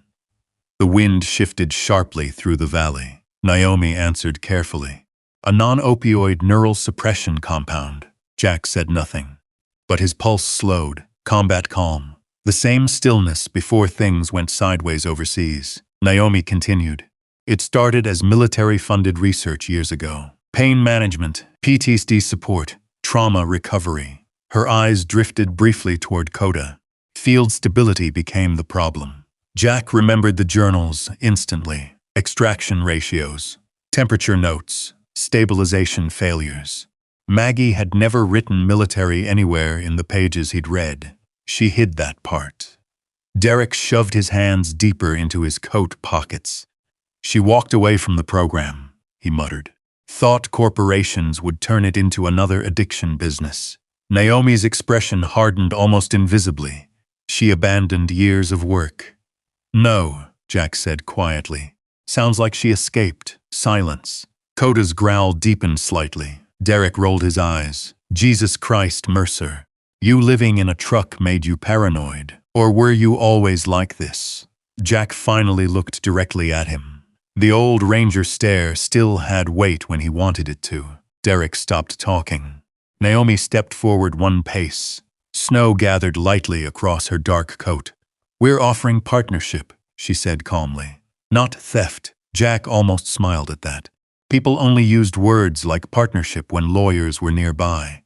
The wind shifted sharply through the valley. Naomi answered carefully. A non-opioid neural suppression compound. Jack said nothing. But his pulse slowed, combat calm. The same stillness before things went sideways overseas. Naomi continued. It started as military-funded research years ago. Pain management, PTSD support, trauma recovery. Her eyes drifted briefly toward Koda. Field stability became the problem. Jack remembered the journals instantly. Extraction ratios, temperature notes, stabilization failures. Maggie had never written military anywhere in the pages he'd read. She hid that part. Derek shoved his hands deeper into his coat pockets. She walked away from the program, he muttered. Thought corporations would turn it into another addiction business. Naomi's expression hardened almost invisibly. She abandoned years of work. No, Jack said quietly. Sounds like she escaped. Silence. Koda's growl deepened slightly. Derek rolled his eyes. Jesus Christ, Mercer. You living in a truck made you paranoid. Or were you always like this? Jack finally looked directly at him. The old Ranger stare still had weight when he wanted it to. Derek stopped talking. Naomi stepped forward one pace. Snow gathered lightly across her dark coat. We're offering partnership, she said calmly. Not theft. Jack almost smiled at that. People only used words like partnership when lawyers were nearby.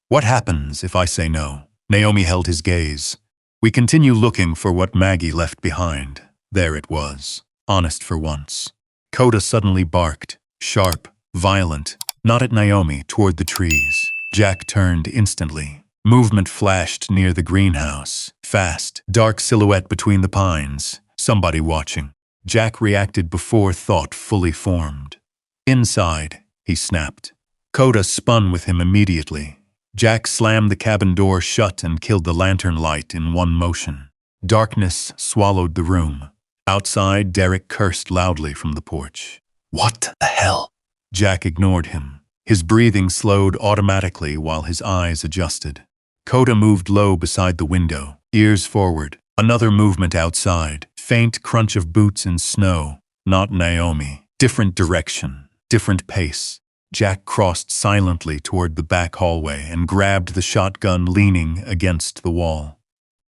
What happens if I say no? Naomi held his gaze. We continue looking for what Maggie left behind. There it was. Honest for once. Koda suddenly barked. Sharp, violent. Not at Naomi, toward the trees. Jack turned instantly. Movement flashed near the greenhouse. Fast, dark silhouette between the pines. Somebody watching. Jack reacted before thought fully formed. Inside, he snapped. Koda spun with him immediately. Jack slammed the cabin door shut and killed the lantern light in one motion. Darkness swallowed the room. Outside, Derek cursed loudly from the porch. "What the hell?" Jack ignored him. His breathing slowed automatically while his eyes adjusted. Koda moved low beside the window, ears forward. Another movement outside. Faint crunch of boots in snow. Not Naomi. Different direction. Different pace. Jack crossed silently toward the back hallway and grabbed the shotgun leaning against the wall.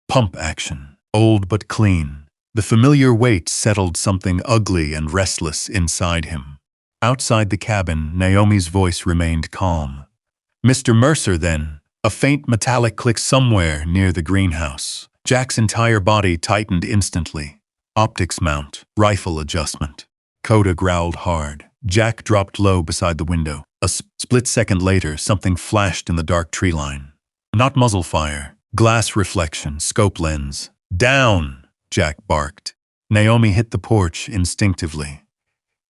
Pump action. Old but clean. The familiar weight settled something ugly and restless inside him. Outside the cabin, Naomi's voice remained calm. "Mr. Mercer, then." A faint metallic click somewhere near the greenhouse. Jack's entire body tightened instantly. Optics mount. Rifle adjustment. Koda growled hard. Jack dropped low beside the window. A split second later, something flashed in the dark tree line. Not muzzle fire. Glass reflection, scope lens. "Down!" Jack barked. Naomi hit the porch instinctively.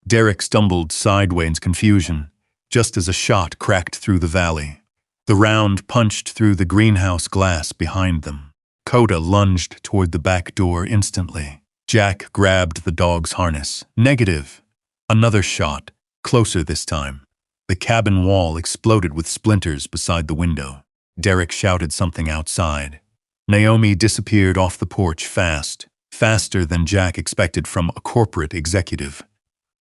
Derek stumbled sideways in confusion, just as a shot cracked through the valley. The round punched through the greenhouse glass behind them. Koda lunged toward the back door instantly. Jack grabbed the dog's harness. Negative. Another shot, closer this time. The cabin wall exploded with splinters beside the window. Derek shouted something outside. Naomi disappeared off the porch fast, faster than Jack expected from a corporate executive.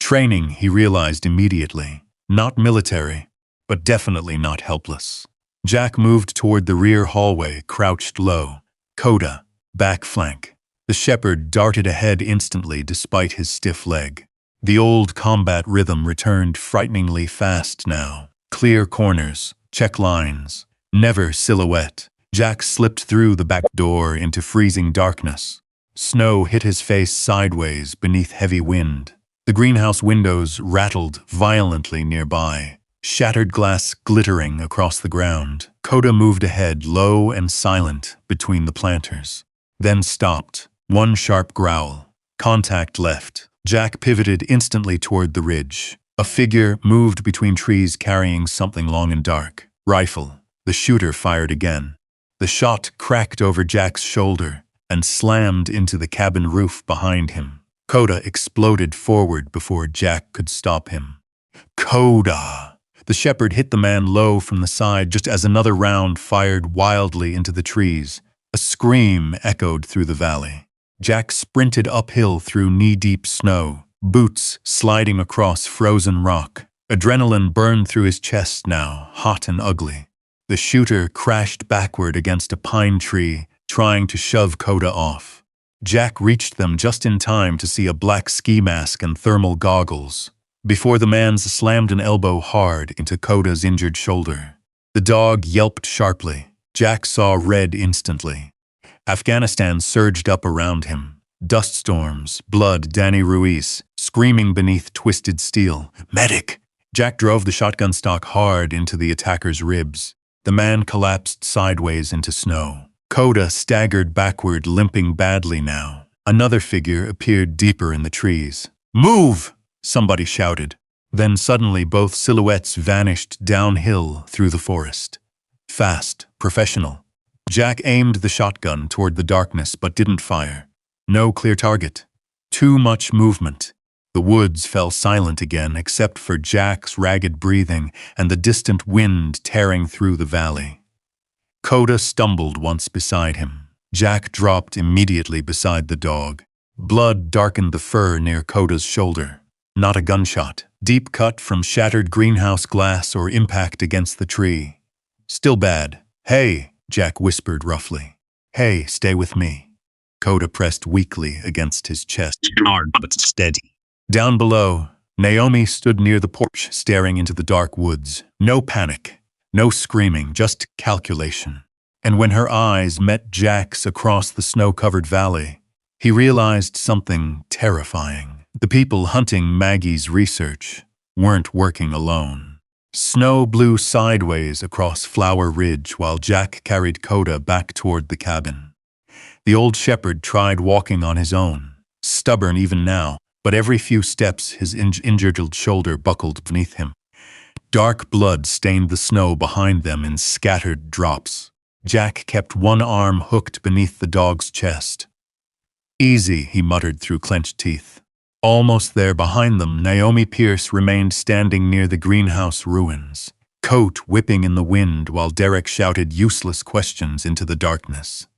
Training, he realized immediately. Not military, but definitely not helpless. Jack moved toward the rear hallway, crouched low. Koda, back flank. The shepherd darted ahead instantly despite his stiff leg. The old combat rhythm returned frighteningly fast now. Clear corners, check lines, never silhouette. Jack slipped through the back door into freezing darkness. Snow hit his face sideways beneath heavy wind. The greenhouse windows rattled violently nearby, shattered glass glittering across the ground. Koda moved ahead, low and silent, between the planters. Then stopped. One sharp growl. Contact left. Jack pivoted instantly toward the ridge. A figure moved between trees carrying something long and dark. Rifle. The shooter fired again. The shot cracked over Jack's shoulder and slammed into the cabin roof behind him. Koda exploded forward before Jack could stop him. Koda! The shepherd hit the man low from the side just as another round fired wildly into the trees. A scream echoed through the valley. Jack sprinted uphill through knee-deep snow, boots sliding across frozen rock. Adrenaline burned through his chest now, hot and ugly. The shooter crashed backward against a pine tree, trying to shove Koda off. Jack reached them just in time to see a black ski mask and thermal goggles, before the man slammed an elbow hard into Koda's injured shoulder. The dog yelped sharply. Jack saw red instantly. Afghanistan surged up around him. Dust storms, blood, Danny Ruiz, screaming beneath twisted steel. "Medic!" Jack drove the shotgun stock hard into the attacker's ribs. The man collapsed sideways into snow. Koda staggered backward, limping badly now. Another figure appeared deeper in the trees. "Move!" somebody shouted. Then suddenly both silhouettes vanished downhill through the forest. Fast, professional. Jack aimed the shotgun toward the darkness but didn't fire. No clear target. Too much movement. The woods fell silent again except for Jack's ragged breathing and the distant wind tearing through the valley. Koda stumbled once beside him. Jack dropped immediately beside the dog. Blood darkened the fur near Koda's shoulder. Not a gunshot. Deep cut from shattered greenhouse glass or impact against the tree. Still bad. "Hey," Jack whispered roughly. "Hey, stay with me." Koda pressed weakly against his chest. Hard but steady. Down below, Naomi stood near the porch, staring into the dark woods. No panic. No screaming, just calculation. And when her eyes met Jack's across the snow-covered valley, he realized something terrifying. The people hunting Maggie's research weren't working alone. Snow blew sideways across Flower Ridge while Jack carried Koda back toward the cabin. The old shepherd tried walking on his own, stubborn even now, but every few steps his injured shoulder buckled beneath him. Dark blood stained the snow behind them in scattered drops. Jack kept one arm hooked beneath the dog's chest. "Easy," he muttered through clenched teeth. Almost there behind them, Naomi Pierce remained standing near the greenhouse ruins, coat whipping in the wind while Derek shouted useless questions into the darkness.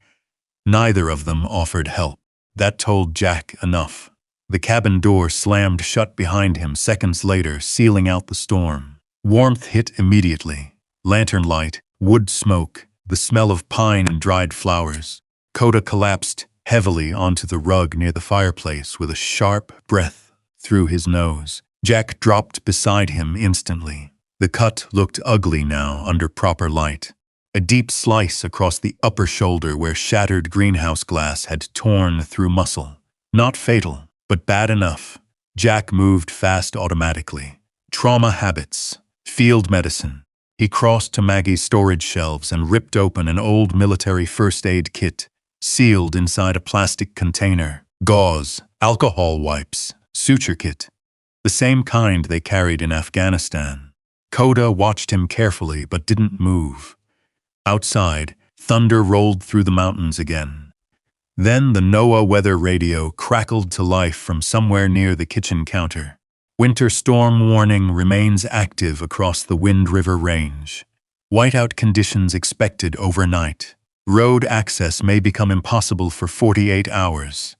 Neither of them offered help. That told Jack enough. The cabin door slammed shut behind him seconds later, sealing out the storm. Warmth hit immediately. Lantern light, wood smoke, the smell of pine and dried flowers. Koda collapsed heavily onto the rug near the fireplace with a sharp breath through his nose. Jack dropped beside him instantly. The cut looked ugly now under proper light. A deep slice across the upper shoulder where shattered greenhouse glass had torn through muscle. Not fatal, but bad enough. Jack moved fast automatically. Trauma habits. Field medicine. He crossed to Maggie's storage shelves and ripped open an old military first aid kit, sealed inside a plastic container. Gauze, alcohol wipes, suture kit. The same kind they carried in Afghanistan. Koda watched him carefully but didn't move. Outside, thunder rolled through the mountains again. Then the NOAA weather radio crackled to life from somewhere near the kitchen counter. Winter storm warning remains active across the Wind River Range. Whiteout conditions expected overnight. Road access may become impossible for 48 hours.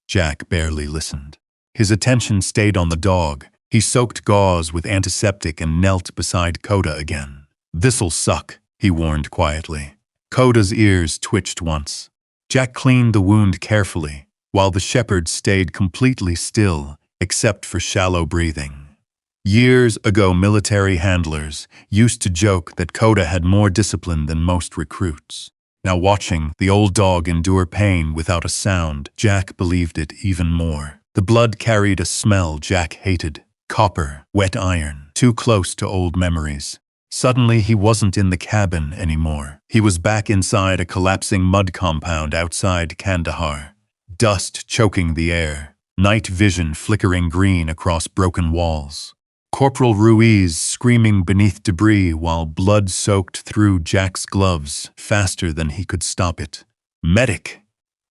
Jack barely listened. His attention stayed on the dog. He soaked gauze with antiseptic and knelt beside Koda again. "This'll suck," he warned quietly. Koda's ears twitched once. Jack cleaned the wound carefully, while the shepherd stayed completely still, except for shallow breathing. Years ago, military handlers used to joke that Koda had more discipline than most recruits. Now watching the old dog endure pain without a sound, Jack believed it even more. The blood carried a smell Jack hated. Copper, wet iron, too close to old memories. Suddenly, he wasn't in the cabin anymore. He was back inside a collapsing mud compound outside Kandahar. Dust choking the air, night vision flickering green across broken walls. Corporal Ruiz screaming beneath debris while blood soaked through Jack's gloves faster than he could stop it. Medic!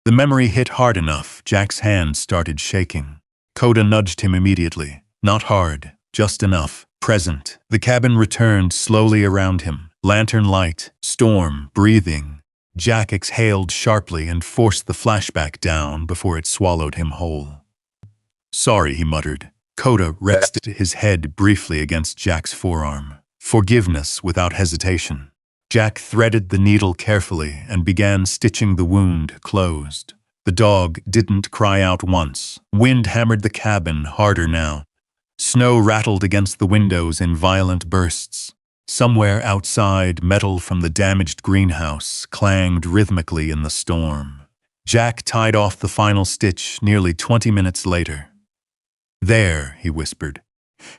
The memory hit hard enough, Jack's hands started shaking. Koda nudged him immediately. Not hard, just enough. Present. The cabin returned slowly around him. Lantern light, storm, breathing. Jack exhaled sharply and forced the flashback down before it swallowed him whole. "Sorry," he muttered. Koda rested his head briefly against Jack's forearm. Forgiveness without hesitation. Jack threaded the needle carefully and began stitching the wound closed. The dog didn't cry out once. Wind hammered the cabin harder now. Snow rattled against the windows in violent bursts. Somewhere outside, metal from the damaged greenhouse clanged rhythmically in the storm. Jack tied off the final stitch nearly 20 minutes later. "There," he whispered.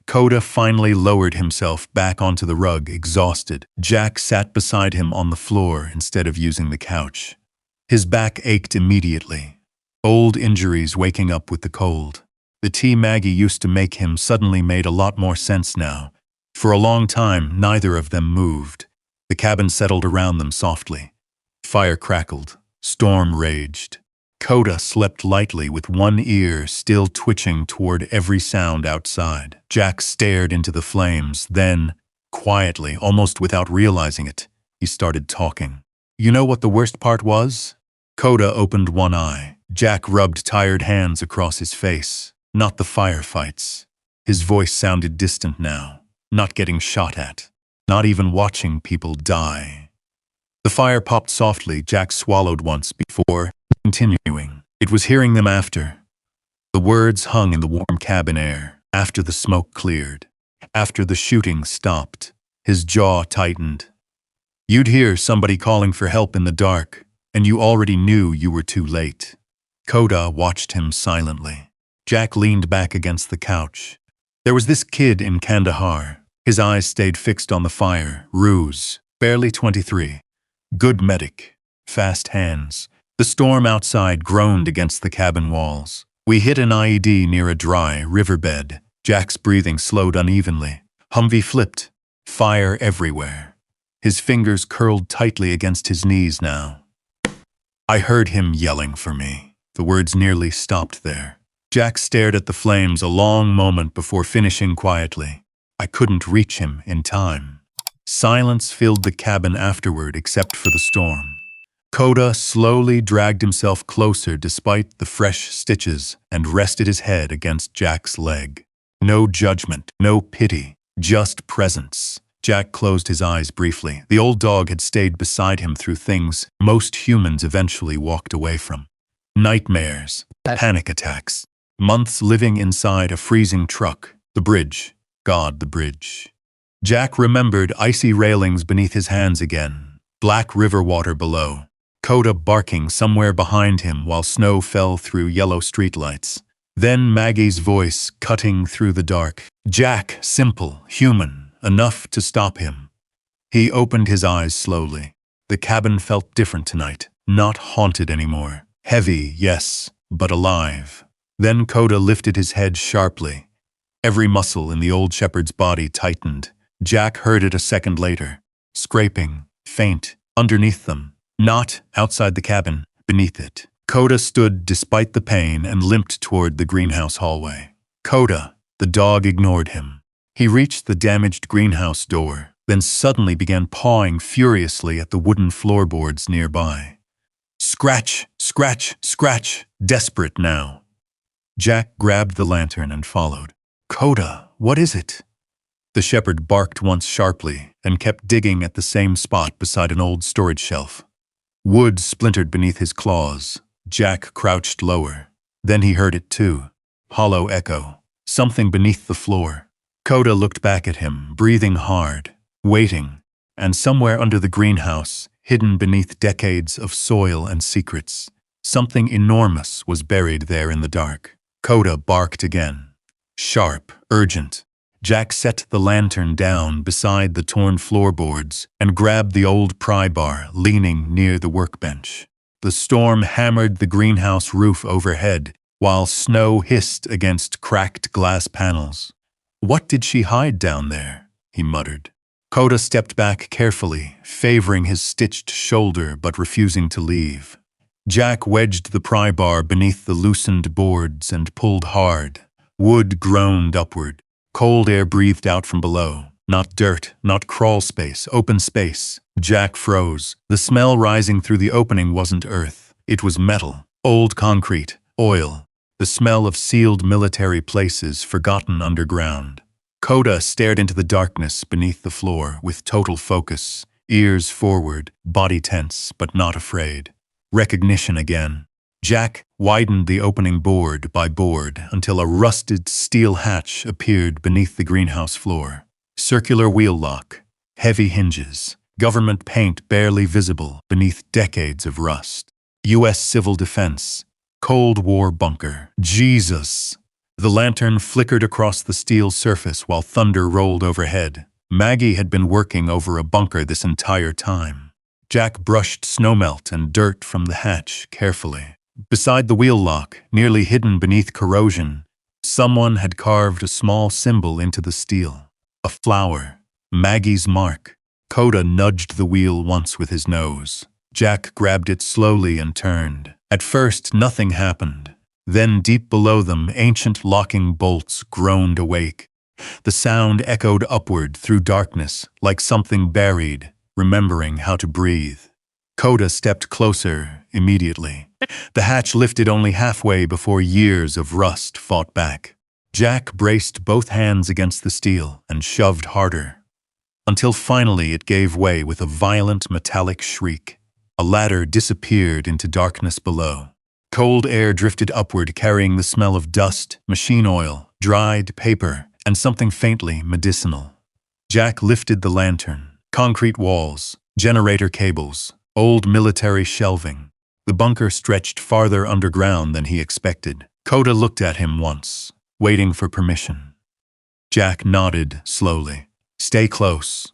Koda finally lowered himself back onto the rug, exhausted. Jack sat beside him on the floor instead of using the couch. His back ached immediately. Old injuries waking up with the cold. The tea Maggie used to make him suddenly made a lot more sense now. For a long time, neither of them moved. The cabin settled around them softly. Fire crackled. Storm raged. Koda slept lightly with one ear still twitching toward every sound outside. Jack stared into the flames. Then, quietly, almost without realizing it, he started talking. "You know what the worst part was?" Koda opened one eye. Jack rubbed tired hands across his face. "Not the firefights." His voice sounded distant now. "Not getting shot at. Not even watching people die." The fire popped softly. Jack swallowed once before continuing. It was hearing them after. The words hung in the warm cabin air. After the smoke cleared. After the shooting stopped. His jaw tightened. You'd hear somebody calling for help in the dark, and you already knew you were too late. Koda watched him silently. Jack leaned back against the couch. There was this kid in Kandahar. His eyes stayed fixed on the fire. Ruse, barely 23. Good medic. Fast hands. The storm outside groaned against the cabin walls. We hit an IED near a dry riverbed. Jack's breathing slowed unevenly. Humvee flipped. fire everywhere. His fingers curled tightly against his knees now. I heard him yelling for me. The words nearly stopped there. Jack stared at the flames a long moment before finishing quietly. I couldn't reach him in time. Silence filled the cabin afterward except for the storm. Koda slowly dragged himself closer despite the fresh stitches and rested his head against Jack's leg. No judgment, no pity, just presence. Jack closed his eyes briefly. The old dog had stayed beside him through things most humans eventually walked away from. Nightmares, panic attacks, months living inside a freezing truck, the bridge. God, the bridge. Jack remembered icy railings beneath his hands again, black river water below, Koda barking somewhere behind him while snow fell through yellow streetlights. Then Maggie's voice cutting through the dark. Jack, simple, human, enough to stop him. He opened his eyes slowly. The cabin felt different tonight, not haunted anymore. Heavy, yes, but alive. Then Koda lifted his head sharply. Every muscle in the old shepherd's body tightened. Jack heard it a second later. Scraping, faint, underneath them. Not outside the cabin, beneath it. Koda stood despite the pain and limped toward the greenhouse hallway. Koda, the dog ignored him. He reached the damaged greenhouse door, then suddenly began pawing furiously at the wooden floorboards nearby. Scratch, scratch, scratch, desperate now. Jack grabbed the lantern and followed. Koda, what is it? The shepherd barked once sharply and kept digging at the same spot beside an old storage shelf. Wood splintered beneath his claws. Jack crouched lower. Then he heard it too. Hollow echo. Something beneath the floor. Koda looked back at him, breathing hard, waiting, and somewhere under the greenhouse, hidden beneath decades of soil and secrets, something enormous was buried there in the dark. Koda barked again. Sharp, urgent. Jack set the lantern down beside the torn floorboards and grabbed the old pry bar leaning near the workbench. The storm hammered the greenhouse roof overhead while snow hissed against cracked glass panels. What did she hide down there? He muttered. Koda stepped back carefully, favoring his stitched shoulder but refusing to leave. Jack wedged the pry bar beneath the loosened boards and pulled hard. Wood groaned upward. Cold air breathed out from below. Not dirt, not crawl space, open space. Jack froze. The smell rising through the opening wasn't earth. It was metal, old concrete, oil. The smell of sealed military places forgotten underground. Koda stared into the darkness beneath the floor with total focus, ears forward, body tense but not afraid. Recognition again. Jack widened the opening board by board until a rusted steel hatch appeared beneath the greenhouse floor. Circular wheel lock, heavy hinges, government paint barely visible beneath decades of rust. U.S. Civil Defense, Cold War bunker. Jesus! The lantern flickered across the steel surface while thunder rolled overhead. Maggie had been working over a bunker this entire time. Jack brushed snowmelt and dirt from the hatch carefully. Beside the wheel lock, nearly hidden beneath corrosion, someone had carved a small symbol into the steel. A flower. Maggie's mark. Koda nudged the wheel once with his nose. Jack grabbed it slowly and turned. At first, nothing happened. Then, deep below them, ancient locking bolts groaned awake. The sound echoed upward through darkness, like something buried, remembering how to breathe. Koda stepped closer immediately. The hatch lifted only halfway before years of rust fought back. Jack braced both hands against the steel and shoved harder, until finally it gave way with a violent metallic shriek. A ladder disappeared into darkness below. Cold air drifted upward, carrying the smell of dust, machine oil, dried paper, and something faintly medicinal. Jack lifted the lantern. Concrete walls, generator cables, old military shelving. The bunker stretched farther underground than he expected. Koda looked at him once, waiting for permission. Jack nodded slowly. Stay close.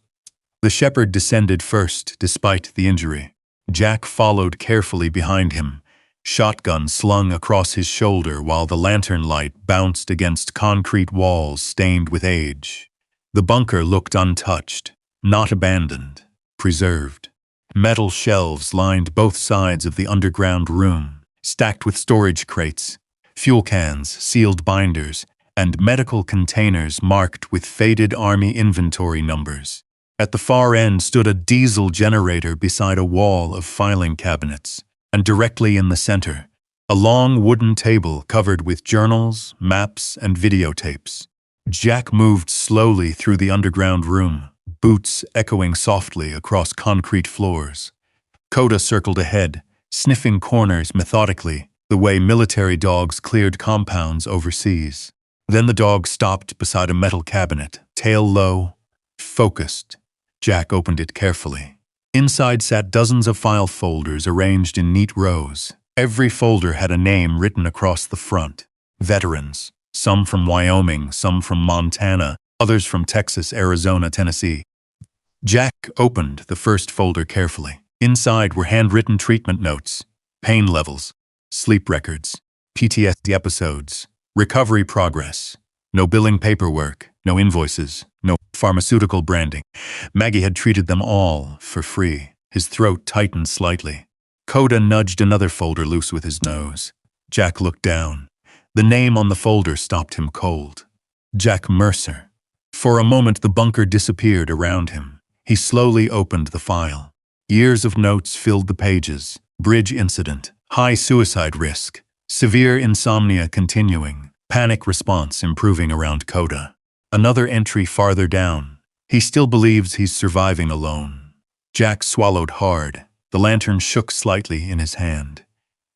The shepherd descended first, despite the injury. Jack followed carefully behind him, shotgun slung across his shoulder while the lantern light bounced against concrete walls stained with age. The bunker looked untouched, not abandoned, preserved. Metal shelves lined both sides of the underground room, stacked with storage crates, fuel cans, sealed binders, and medical containers marked with faded army inventory numbers. At the far end stood a diesel generator beside a wall of filing cabinets, and directly in the center, a long wooden table covered with journals, maps, and videotapes. Jack moved slowly through the underground room, boots echoing softly across concrete floors. Koda circled ahead, sniffing corners methodically, the way military dogs cleared compounds overseas. Then the dog stopped beside a metal cabinet, tail low, focused. Jack opened it carefully. Inside sat dozens of file folders arranged in neat rows. Every folder had a name written across the front. Veterans, some from Wyoming, some from Montana, others from Texas, Arizona, Tennessee. Jack opened the first folder carefully. Inside were handwritten treatment notes, pain levels, sleep records, PTSD episodes, recovery progress. No billing paperwork, no invoices, no pharmaceutical branding. Maggie had treated them all for free. His throat tightened slightly. Koda nudged another folder loose with his nose. Jack looked down. The name on the folder stopped him cold. Jack Mercer. For a moment the bunker disappeared around him. He slowly opened the file. Years of notes filled the pages. Bridge incident, high suicide risk, severe insomnia continuing, panic response improving around Koda. Another entry farther down. He still believes he's surviving alone. Jack swallowed hard. The lantern shook slightly in his hand.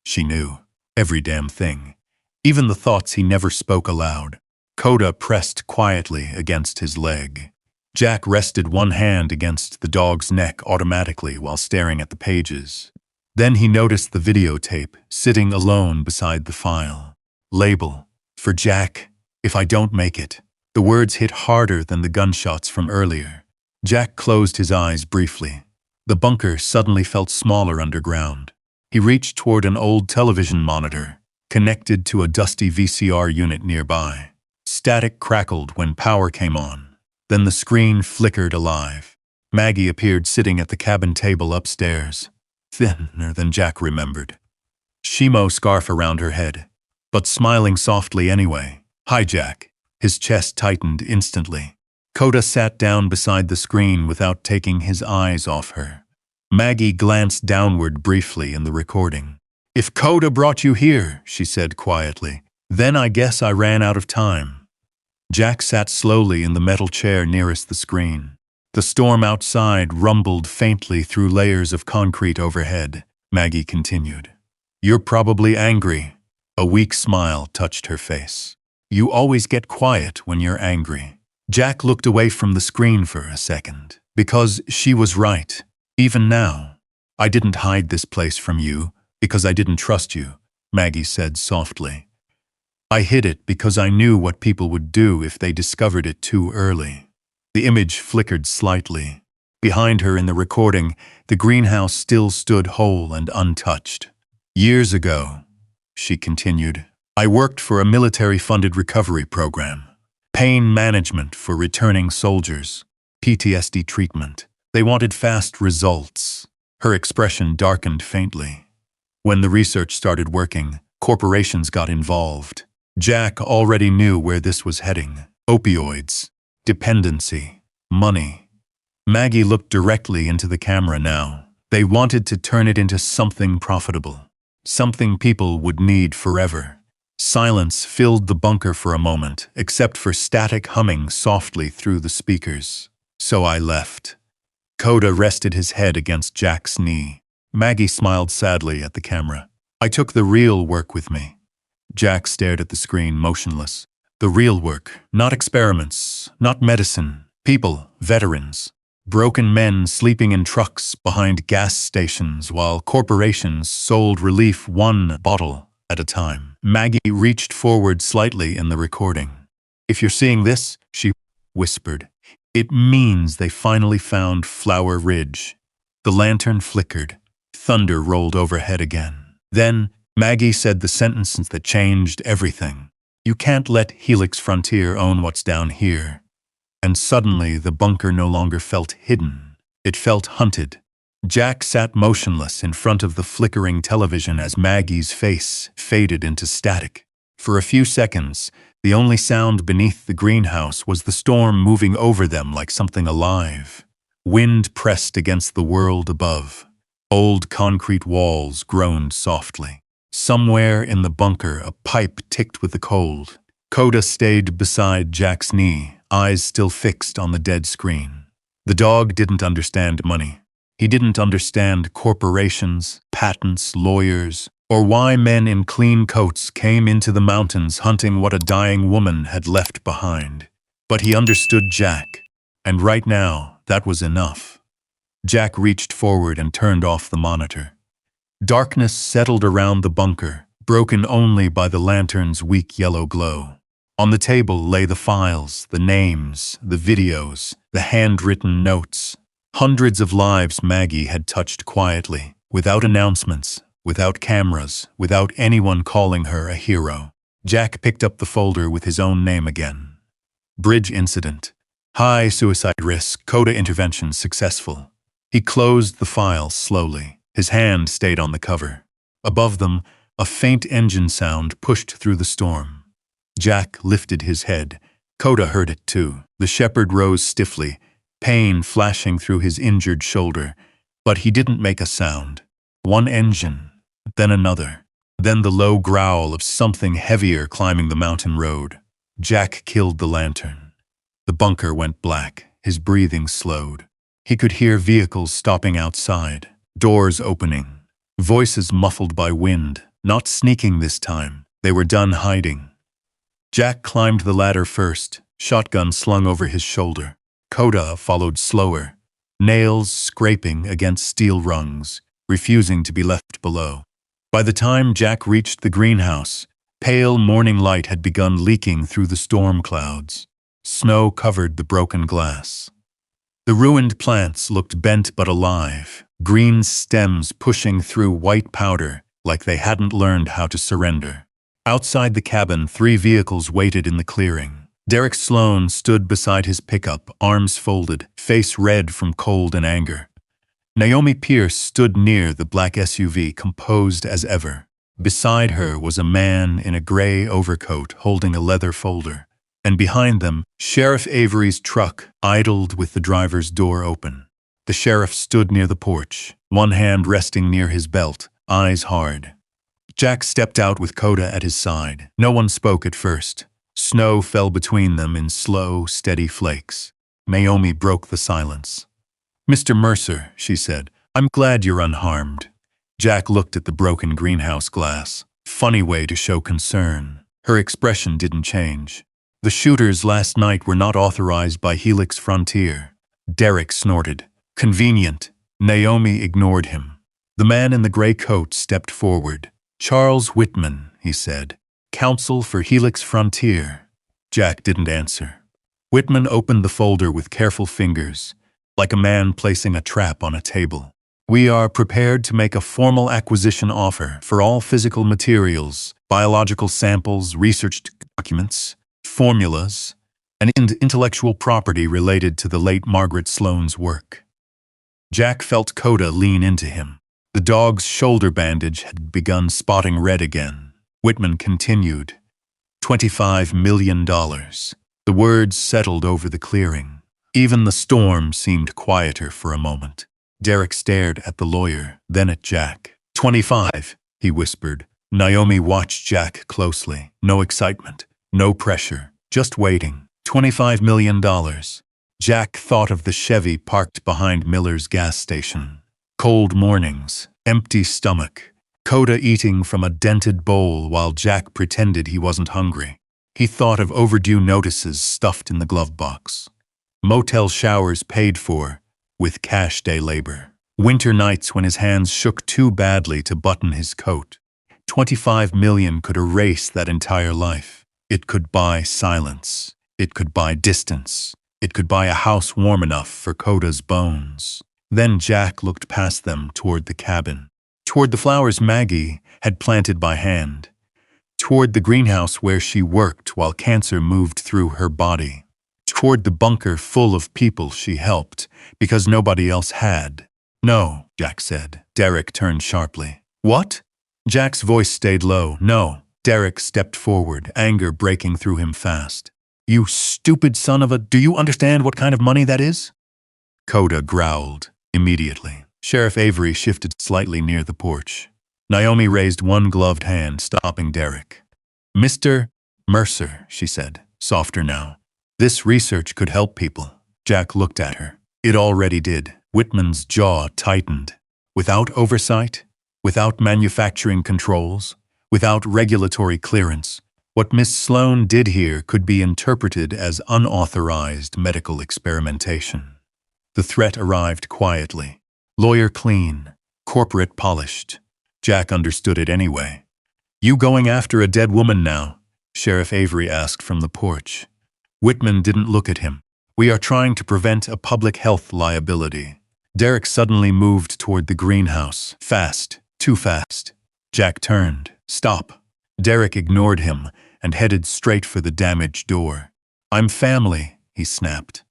She knew. Every damn thing. Even the thoughts he never spoke aloud. Koda pressed quietly against his leg. Jack rested one hand against the dog's neck automatically while staring at the pages. Then he noticed the videotape sitting alone beside the file. Label, for Jack, if I don't make it. The words hit harder than the gunshots from earlier. Jack closed his eyes briefly. The bunker suddenly felt smaller underground. He reached toward an old television monitor, connected to a dusty VCR unit nearby. Static crackled when power came on. Then the screen flickered alive. Maggie appeared sitting at the cabin table upstairs, thinner than Jack remembered. Shimo scarf around her head, but smiling softly anyway. Hi, Jack. His chest tightened instantly. Koda sat down beside the screen without taking his eyes off her. Maggie glanced downward briefly in the recording. If Koda brought you here, she said quietly, then I guess I ran out of time. Jack sat slowly in the metal chair nearest the screen. The storm outside rumbled faintly through layers of concrete overhead. Maggie continued. You're probably angry. A weak smile touched her face. You always get quiet when you're angry. Jack looked away from the screen for a second. Because she was right. Even now. I didn't hide this place from you because I didn't trust you, Maggie said softly. I hid it because I knew what people would do if they discovered it too early. The image flickered slightly. Behind her in the recording, the greenhouse still stood whole and untouched. Years ago, she continued, I worked for a military-funded recovery program. Pain management for returning soldiers. PTSD treatment. They wanted fast results. Her expression darkened faintly. When the research started working, corporations got involved. Jack already knew where this was heading. Opioids, dependency, money. Maggie looked directly into the camera now. They wanted to turn it into something profitable. Something people would need forever. Silence filled the bunker for a moment, except for static humming softly through the speakers. So I left. Koda rested his head against Jack's knee. Maggie smiled sadly at the camera. I took the real work with me. Jack stared at the screen, motionless. The real work, not experiments, not medicine. People, veterans. Broken men sleeping in trucks behind gas stations while corporations sold relief one bottle at a time. Maggie reached forward slightly in the recording. If you're seeing this, she whispered, it means they finally found Flower Ridge. The lantern flickered. Thunder rolled overhead again. Then, Maggie said the sentence that changed everything. You can't let Helix Frontier own what's down here. And suddenly the bunker no longer felt hidden. It felt hunted. Jack sat motionless in front of the flickering television as Maggie's face faded into static. For a few seconds, the only sound beneath the greenhouse was the storm moving over them like something alive. Wind pressed against the world above. Old concrete walls groaned softly. Somewhere in the bunker, a pipe ticked with the cold. Koda stayed beside Jack's knee, eyes still fixed on the dead screen. The dog didn't understand money. He didn't understand corporations, patents, lawyers, or why men in clean coats came into the mountains hunting what a dying woman had left behind. But he understood Jack, and right now, that was enough. Jack reached forward and turned off the monitor. Darkness settled around the bunker, broken only by the lantern's weak yellow glow. On the table lay the files, the names, the videos, the handwritten notes. Hundreds of lives Maggie had touched quietly, without announcements, without cameras, without anyone calling her a hero. Jack picked up the folder with his own name again. Bridge incident. High suicide risk, Koda intervention successful. He closed the file slowly. His hand stayed on the cover. Above them, a faint engine sound pushed through the storm. Jack lifted his head. Koda heard it too. The shepherd rose stiffly, pain flashing through his injured shoulder, but he didn't make a sound. One engine, then another, then the low growl of something heavier climbing the mountain road. Jack killed the lantern. The bunker went black, his breathing slowed. He could hear vehicles stopping outside, doors opening, voices muffled by wind, not sneaking this time. They were done hiding. Jack climbed the ladder first, shotgun slung over his shoulder. Koda followed slower, nails scraping against steel rungs, refusing to be left below. By the time Jack reached the greenhouse, pale morning light had begun leaking through the storm clouds. Snow covered the broken glass. The ruined plants looked bent but alive, green stems pushing through white powder like they hadn't learned how to surrender. Outside the cabin, 3 vehicles waited in the clearing. Derek Sloan stood beside his pickup, arms folded, face red from cold and anger. Naomi Pierce stood near the black SUV, composed as ever. Beside her was a man in a gray overcoat holding a leather folder. And behind them, Sheriff Avery's truck idled with the driver's door open. The sheriff stood near the porch, one hand resting near his belt, eyes hard. Jack stepped out with Koda at his side. No one spoke at first. Snow fell between them in slow, steady flakes. Naomi broke the silence. "Mr. Mercer," she said, "I'm glad you're unharmed." Jack looked at the broken greenhouse glass. Funny way to show concern. Her expression didn't change. "The shooters last night were not authorized by Helix Frontier." Derek snorted. "Convenient." Naomi ignored him. The man in the gray coat stepped forward. "Charles Whitman," he said. "Counsel for Helix Frontier." Jack didn't answer. Whitman opened the folder with careful fingers, like a man placing a trap on a table. "We are prepared to make a formal acquisition offer for all physical materials, biological samples, research documents, formulas, and intellectual property related to the late Margaret Sloane's work." Jack felt Koda lean into him. The dog's shoulder bandage had begun spotting red again. Whitman continued, $25 million. The words settled over the clearing. Even the storm seemed quieter for a moment. Derek stared at the lawyer, then at Jack. 25, he whispered. Naomi watched Jack closely. No excitement, no pressure, just waiting. $25 million. Jack thought of the Chevy parked behind Miller's gas station. Cold mornings, empty stomach, Koda eating from a dented bowl while Jack pretended he wasn't hungry. He thought of overdue notices stuffed in the glove box. Motel showers paid for, with cash day labor. Winter nights when his hands shook too badly to button his coat. 25 million could erase that entire life. It could buy silence. It could buy distance. It could buy a house warm enough for Koda's bones. Then Jack looked past them toward the cabin, toward the flowers Maggie had planted by hand, toward the greenhouse where she worked while cancer moved through her body, toward the bunker full of people she helped, because nobody else had. "No," Jack said. Derek turned sharply. "What?" Jack's voice stayed low. "No." Derek stepped forward, anger breaking through him fast. "You stupid son of a... Do you understand what kind of money that is?" Koda growled immediately. Sheriff Avery shifted slightly near the porch. Naomi raised one gloved hand, stopping Derek. "Mr. Mercer," she said, softer now. "This research could help people." Jack looked at her. It already did. Whitman's jaw tightened. Without oversight, without manufacturing controls, without regulatory clearance, what Miss Sloan did here could be interpreted as unauthorized medical experimentation. The threat arrived quietly. Lawyer clean, corporate polished. Jack understood it anyway. "You going after a dead woman now?" Sheriff Avery asked from the porch. Whitman didn't look at him. "We are trying to prevent a public health liability." Derek suddenly moved toward the greenhouse. Fast, too fast. Jack turned. "Stop." Derek ignored him and headed straight for the damaged door. "I'm family," he snapped.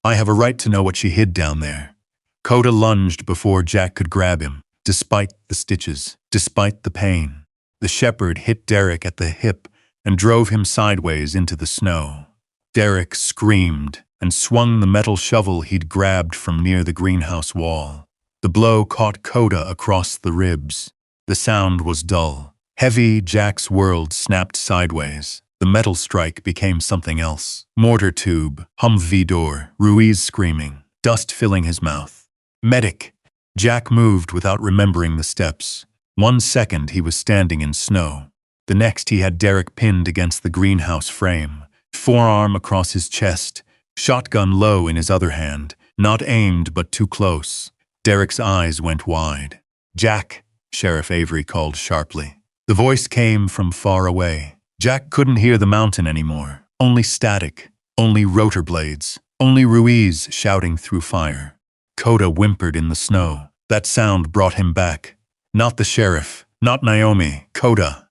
"I have a right to know what she hid down there." Koda lunged before Jack could grab him, despite the stitches, despite the pain. The shepherd hit Derek at the hip and drove him sideways into the snow. Derek screamed and swung the metal shovel he'd grabbed from near the greenhouse wall. The blow caught Koda across the ribs. The sound was dull. Heavy. Jack's world snapped sideways. The metal strike became something else. Mortar tube, Humvee door, Ruiz screaming, dust filling his mouth. "Medic!" Jack moved without remembering the steps. 1 second he was standing in snow. The next he had Derek pinned against the greenhouse frame, forearm across his chest, shotgun low in his other hand, not aimed but too close. Derek's eyes went wide. "Jack!" Sheriff Avery called sharply. The voice came from far away. Jack couldn't hear the mountain anymore. Only static, only rotor blades, only Ruiz shouting through fire. Koda whimpered in the snow. That sound brought him back. Not the sheriff, not Naomi, Koda.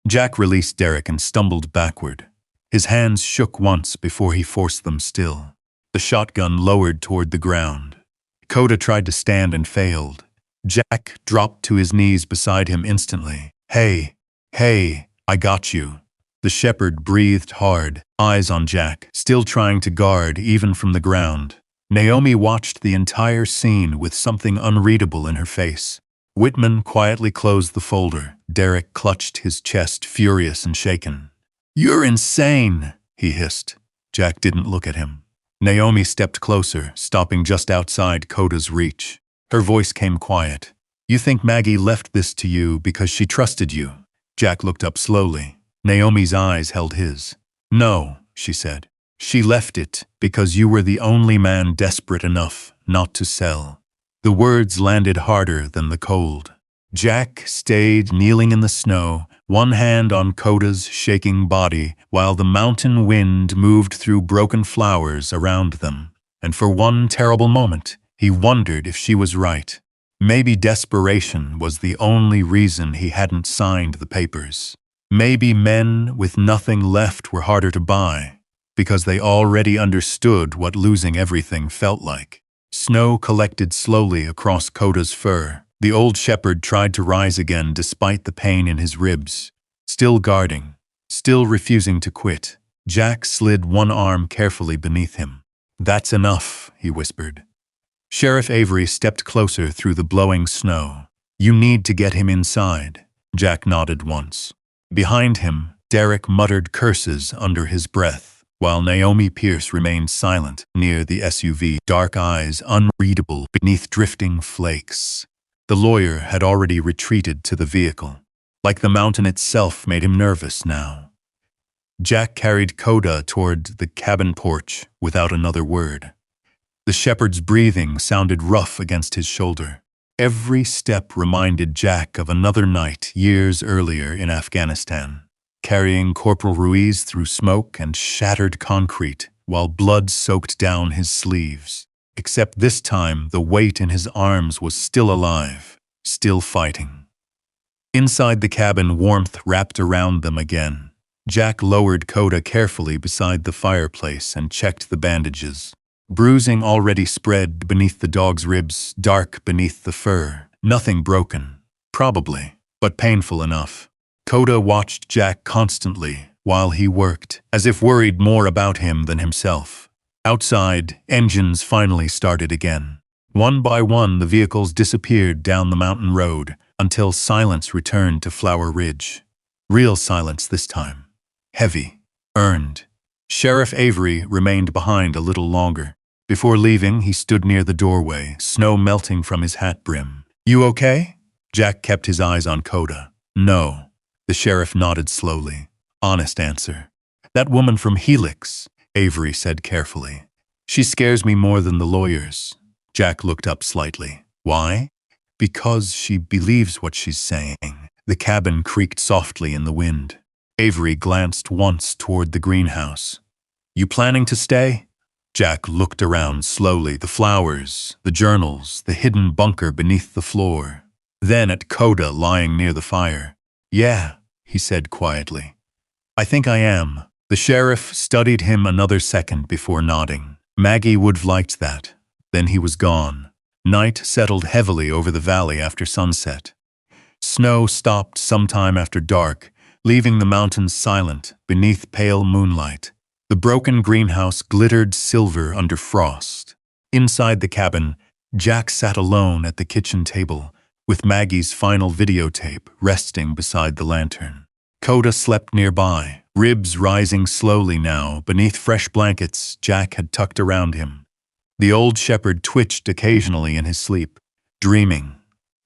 Jack released Derek and stumbled backward. His hands shook once before he forced them still. The shotgun lowered toward the ground. Koda tried to stand and failed. Jack dropped to his knees beside him instantly. Hey, I got you." The shepherd breathed hard, eyes on Jack, still trying to guard even from the ground. Naomi watched the entire scene with something unreadable in her face. Whitman quietly closed the folder. Derek clutched his chest, furious and shaken. "You're insane," he hissed. Jack didn't look at him. Naomi stepped closer, stopping just outside Koda's reach. Her voice came quiet. "You think Maggie left this to you because she trusted you?" Jack looked up slowly. Naomi's eyes held his. "No," she said. "She left it because you were the only man desperate enough not to sell." The words landed harder than the cold. Jack stayed kneeling in the snow, one hand on Koda's shaking body, while the mountain wind moved through broken flowers around them. And for one terrible moment, he wondered if she was right. Maybe desperation was the only reason he hadn't signed the papers. Maybe men with nothing left were harder to buy, because they already understood what losing everything felt like. Snow collected slowly across Koda's fur. The old shepherd tried to rise again despite the pain in his ribs. Still guarding, still refusing to quit, Jack slid one arm carefully beneath him. "That's enough," he whispered. Sheriff Avery stepped closer through the blowing snow. "You need to get him inside." Jack nodded once. Behind him, Derek muttered curses under his breath, while Naomi Pierce remained silent near the SUV, dark eyes unreadable beneath drifting flakes. The lawyer had already retreated to the vehicle. Like the mountain itself made him nervous now. Jack carried Koda toward the cabin porch without another word. The shepherd's breathing sounded rough against his shoulder. Every step reminded Jack of another night years earlier in Afghanistan, carrying Corporal Ruiz through smoke and shattered concrete while blood soaked down his sleeves. Except this time, the weight in his arms was still alive, still fighting. Inside the cabin, warmth wrapped around them again. Jack lowered Koda carefully beside the fireplace and checked the bandages. Bruising already spread beneath the dog's ribs, dark beneath the fur. Nothing broken. Probably, but painful enough. Koda watched Jack constantly while he worked, as if worried more about him than himself. Outside, engines finally started again. One by one, the vehicles disappeared down the mountain road until silence returned to Flower Ridge. Real silence this time. Heavy. Earned. Sheriff Avery remained behind a little longer. Before leaving, he stood near the doorway, snow melting from his hat brim. "You okay?" Jack kept his eyes on Koda. "No." The sheriff nodded slowly. Honest answer. "That woman from Helix," Avery said carefully. "She scares me more than the lawyers." Jack looked up slightly. "Why?" "Because she believes what she's saying." The cabin creaked softly in the wind. Avery glanced once toward the greenhouse. "You planning to stay?" Jack looked around slowly, the flowers, the journals, the hidden bunker beneath the floor. Then at Koda lying near the fire. "Yeah," he said quietly. "I think I am." The sheriff studied him another second before nodding. Maggie would have liked that. Then he was gone. Night settled heavily over the valley after sunset. Snow stopped sometime after dark, leaving the mountains silent beneath pale moonlight. The broken greenhouse glittered silver under frost. Inside the cabin, Jack sat alone at the kitchen table, with Maggie's final videotape resting beside the lantern. Koda slept nearby, ribs rising slowly now beneath fresh blankets Jack had tucked around him. The old shepherd twitched occasionally in his sleep, dreaming.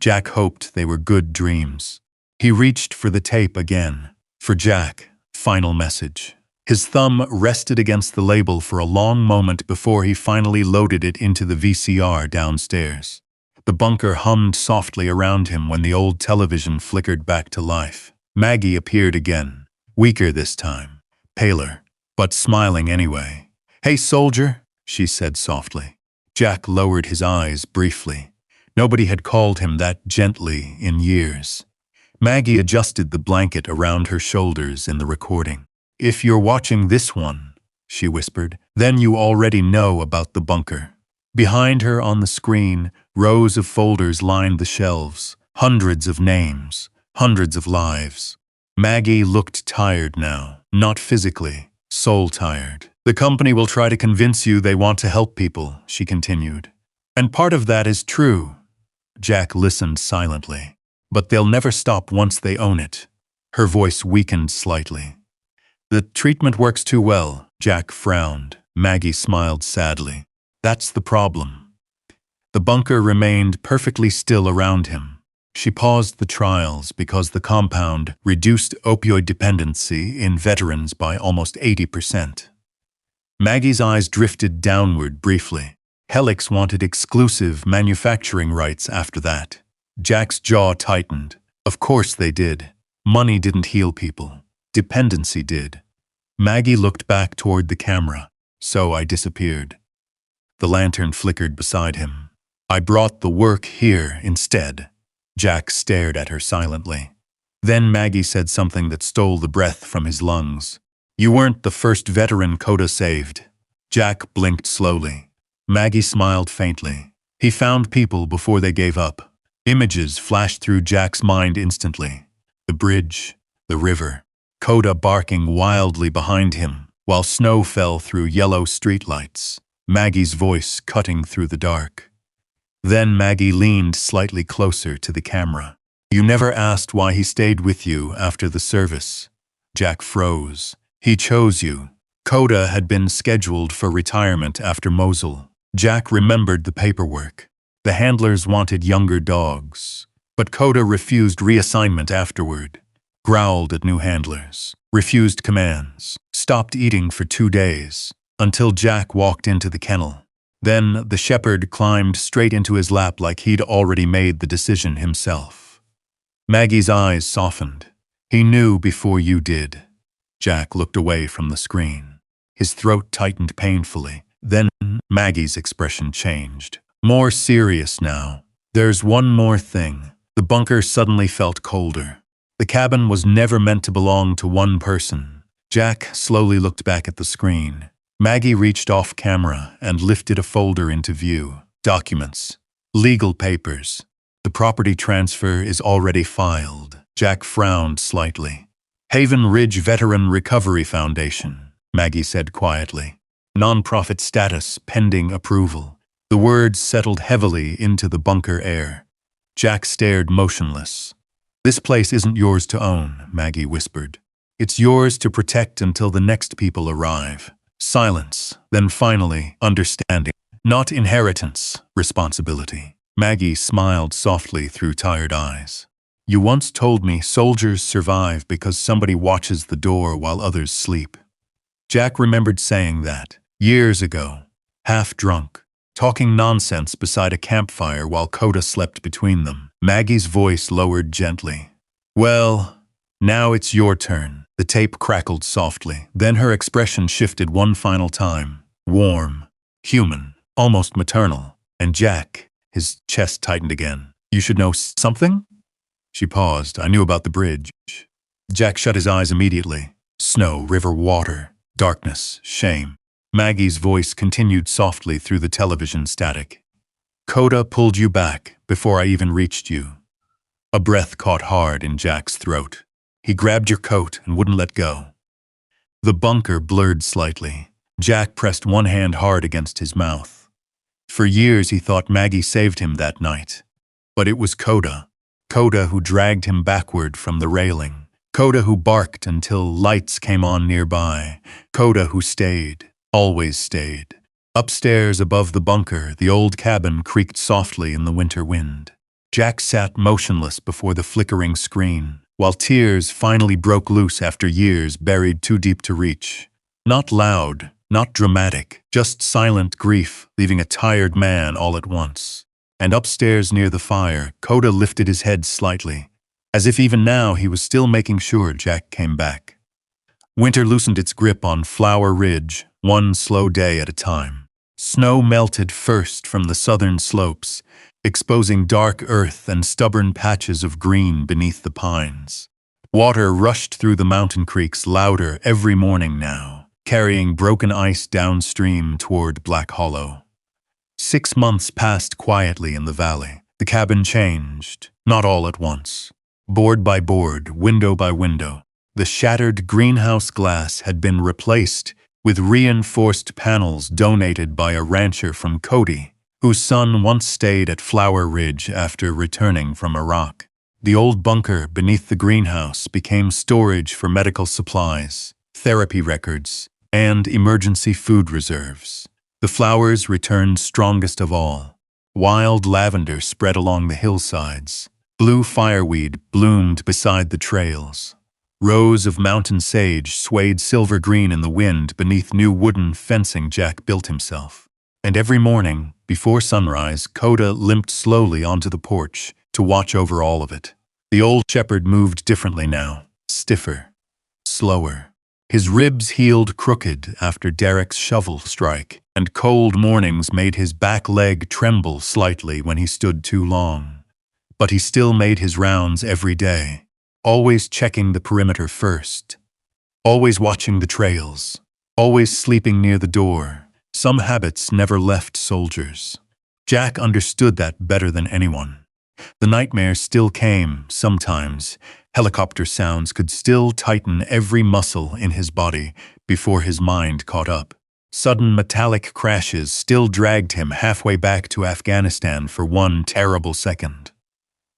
Jack hoped they were good dreams. He reached for the tape again. For Jack, final message. His thumb rested against the label for a long moment before he finally loaded it into the VCR downstairs. The bunker hummed softly around him when the old television flickered back to life. Maggie appeared again, weaker this time, paler, but smiling anyway. "Hey, soldier," she said softly. Jack lowered his eyes briefly. Nobody had called him that gently in years. Maggie adjusted the blanket around her shoulders in the recording. "If you're watching this one," she whispered, "then you already know about the bunker." Behind her on the screen, rows of folders lined the shelves, hundreds of names, hundreds of lives. Maggie looked tired now, not physically, soul-tired. "The company will try to convince you they want to help people," she continued. "And part of that is true." Jack listened silently. "But they'll never stop once they own it." Her voice weakened slightly. "The treatment works too well," Jack frowned. Maggie smiled sadly. "That's the problem." The bunker remained perfectly still around him. She paused the trials because the compound reduced opioid dependency in veterans by almost 80%. Maggie's eyes drifted downward briefly. Helix wanted exclusive manufacturing rights after that. Jack's jaw tightened. Of course they did. Money didn't heal people. Dependency did. Maggie looked back toward the camera. "So I disappeared." The lantern flickered beside him. "I brought the work here instead." Jack stared at her silently. Then Maggie said something that stole the breath from his lungs. "You weren't the first veteran Koda saved." Jack blinked slowly. Maggie smiled faintly. "He found people before they gave up." Images flashed through Jack's mind instantly. The bridge, the river, Koda barking wildly behind him, while snow fell through yellow streetlights, Maggie's voice cutting through the dark. Then Maggie leaned slightly closer to the camera. "You never asked why he stayed with you after the service." Jack froze. "He chose you." Koda had been scheduled for retirement after Mosul. Jack remembered the paperwork. The handlers wanted younger dogs, but Koda refused reassignment afterward, growled at new handlers, refused commands, stopped eating for 2 days, until Jack walked into the kennel. Then the shepherd climbed straight into his lap like he'd already made the decision himself. Maggie's eyes softened. "He knew before you did." Jack looked away from the screen. His throat tightened painfully. Then Maggie's expression changed. More serious now. "There's one more thing." The bunker suddenly felt colder. The cabin was never meant to belong to one person. Jack slowly looked back at the screen. Maggie reached off camera and lifted a folder into view. Documents. Legal papers. The property transfer is already filed. Jack frowned slightly. Haven Ridge Veteran Recovery Foundation, Maggie said quietly. Nonprofit status pending approval. The words settled heavily into the bunker air. Jack stared motionless. This place isn't yours to own, Maggie whispered. It's yours to protect until the next people arrive. Silence, then finally, understanding. Not inheritance, responsibility. Maggie smiled softly through tired eyes. You once told me soldiers survive because somebody watches the door while others sleep. Jack remembered saying that, years ago, half drunk, talking nonsense beside a campfire while Koda slept between them. Maggie's voice lowered gently. Well, now it's your turn. The tape crackled softly. Then her expression shifted one final time. Warm, human, almost maternal. And Jack, his chest tightened again. You should know something? She paused. I knew about the bridge. Jack shut his eyes immediately. Snow, river, water, darkness, shame. Maggie's voice continued softly through the television static. Koda pulled you back before I even reached you. A breath caught hard in Jack's throat. He grabbed your coat and wouldn't let go. The bunker blurred slightly. Jack pressed one hand hard against his mouth. For years he thought Maggie saved him that night. But it was Koda. Koda who dragged him backward from the railing. Koda who barked until lights came on nearby. Koda who stayed, always stayed. Upstairs above the bunker, the old cabin creaked softly in the winter wind. Jack sat motionless before the flickering screen, while tears finally broke loose after years buried too deep to reach. Not loud, not dramatic, just silent grief, leaving a tired man all at once. And upstairs near the fire, Koda lifted his head slightly, as if even now he was still making sure Jack came back. Winter loosened its grip on Flower Ridge, one slow day at a time. Snow melted first from the southern slopes, exposing dark earth and stubborn patches of green beneath the pines. Water rushed through the mountain creeks louder every morning now, carrying broken ice downstream toward Black Hollow. 6 months passed quietly in the valley. The cabin changed, not all at once. Board by board, window by window, the shattered greenhouse glass had been replaced with reinforced panels donated by a rancher from Koda, whose son once stayed at Flower Ridge after returning from Iraq. The old bunker beneath the greenhouse became storage for medical supplies, therapy records, and emergency food reserves. The flowers returned strongest of all. Wild lavender spread along the hillsides. Blue fireweed bloomed beside the trails. Rows of mountain sage swayed silver-green in the wind beneath new wooden fencing Jack built himself. And every morning, before sunrise, Koda limped slowly onto the porch to watch over all of it. The old shepherd moved differently now, stiffer, slower. His ribs healed crooked after Derek's shovel strike, and cold mornings made his back leg tremble slightly when he stood too long. But he still made his rounds every day, always checking the perimeter first, always watching the trails, always sleeping near the door. Some habits never left soldiers. Jack understood that better than anyone. The nightmares still came, sometimes. Helicopter sounds could still tighten every muscle in his body before his mind caught up. Sudden metallic crashes still dragged him halfway back to Afghanistan for one terrible second.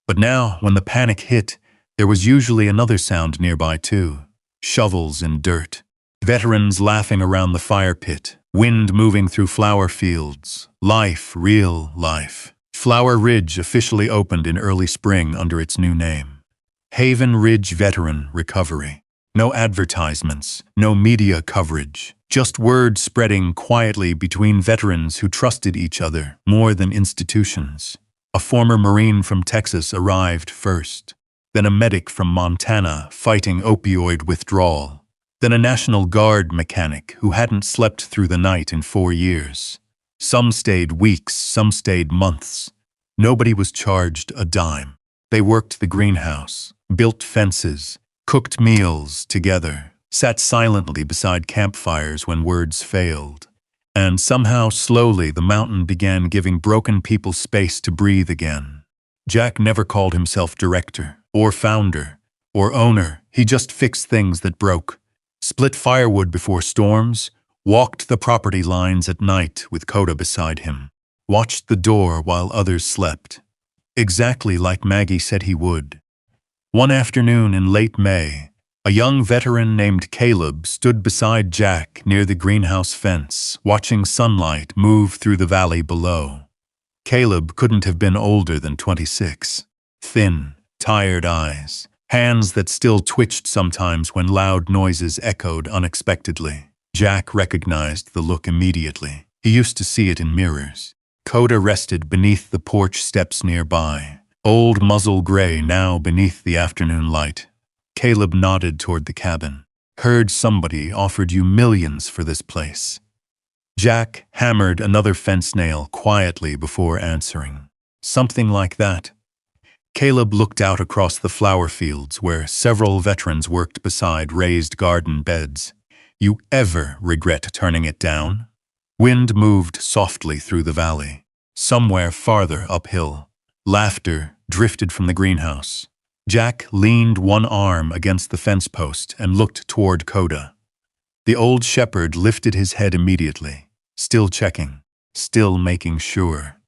But now, when the panic hit, there was usually another sound nearby too. Shovels in dirt. Veterans laughing around the fire pit. Wind moving through flower fields. Life, real life. Flower Ridge officially opened in early spring under its new name. Haven Ridge Veteran Recovery. No advertisements, no media coverage. Just word spreading quietly between veterans who trusted each other more than institutions. A former Marine from Texas arrived first. Then a medic from Montana fighting opioid withdrawal. Then a National Guard mechanic who hadn't slept through the night in 4 years. Some stayed weeks, some stayed months. Nobody was charged a dime. They worked the greenhouse, built fences, cooked meals together, sat silently beside campfires when words failed. And somehow, slowly, the mountain began giving broken people space to breathe again. Jack never called himself director, or founder, or owner. He just fixed things that broke, split firewood before storms, walked the property lines at night with Koda beside him, watched the door while others slept. Exactly like Maggie said he would. One afternoon in late May, a young veteran named Caleb stood beside Jack near the greenhouse fence, watching sunlight move through the valley below. Caleb couldn't have been older than 26. Thin, tired eyes, hands that still twitched sometimes when loud noises echoed unexpectedly. Jack recognized the look immediately. He used to see it in mirrors. Koda rested beneath the porch steps nearby, old muzzle gray now beneath the afternoon light. Caleb nodded toward the cabin. Heard somebody offered you millions for this place. Jack hammered another fence nail quietly before answering. Something like that. Caleb looked out across the flower fields where several veterans worked beside raised garden beds. You ever regret turning it down? Wind moved softly through the valley. Somewhere farther uphill, laughter drifted from the greenhouse. Jack leaned one arm against the fence post and looked toward Koda. The old shepherd lifted his head immediately, still checking, still making sure.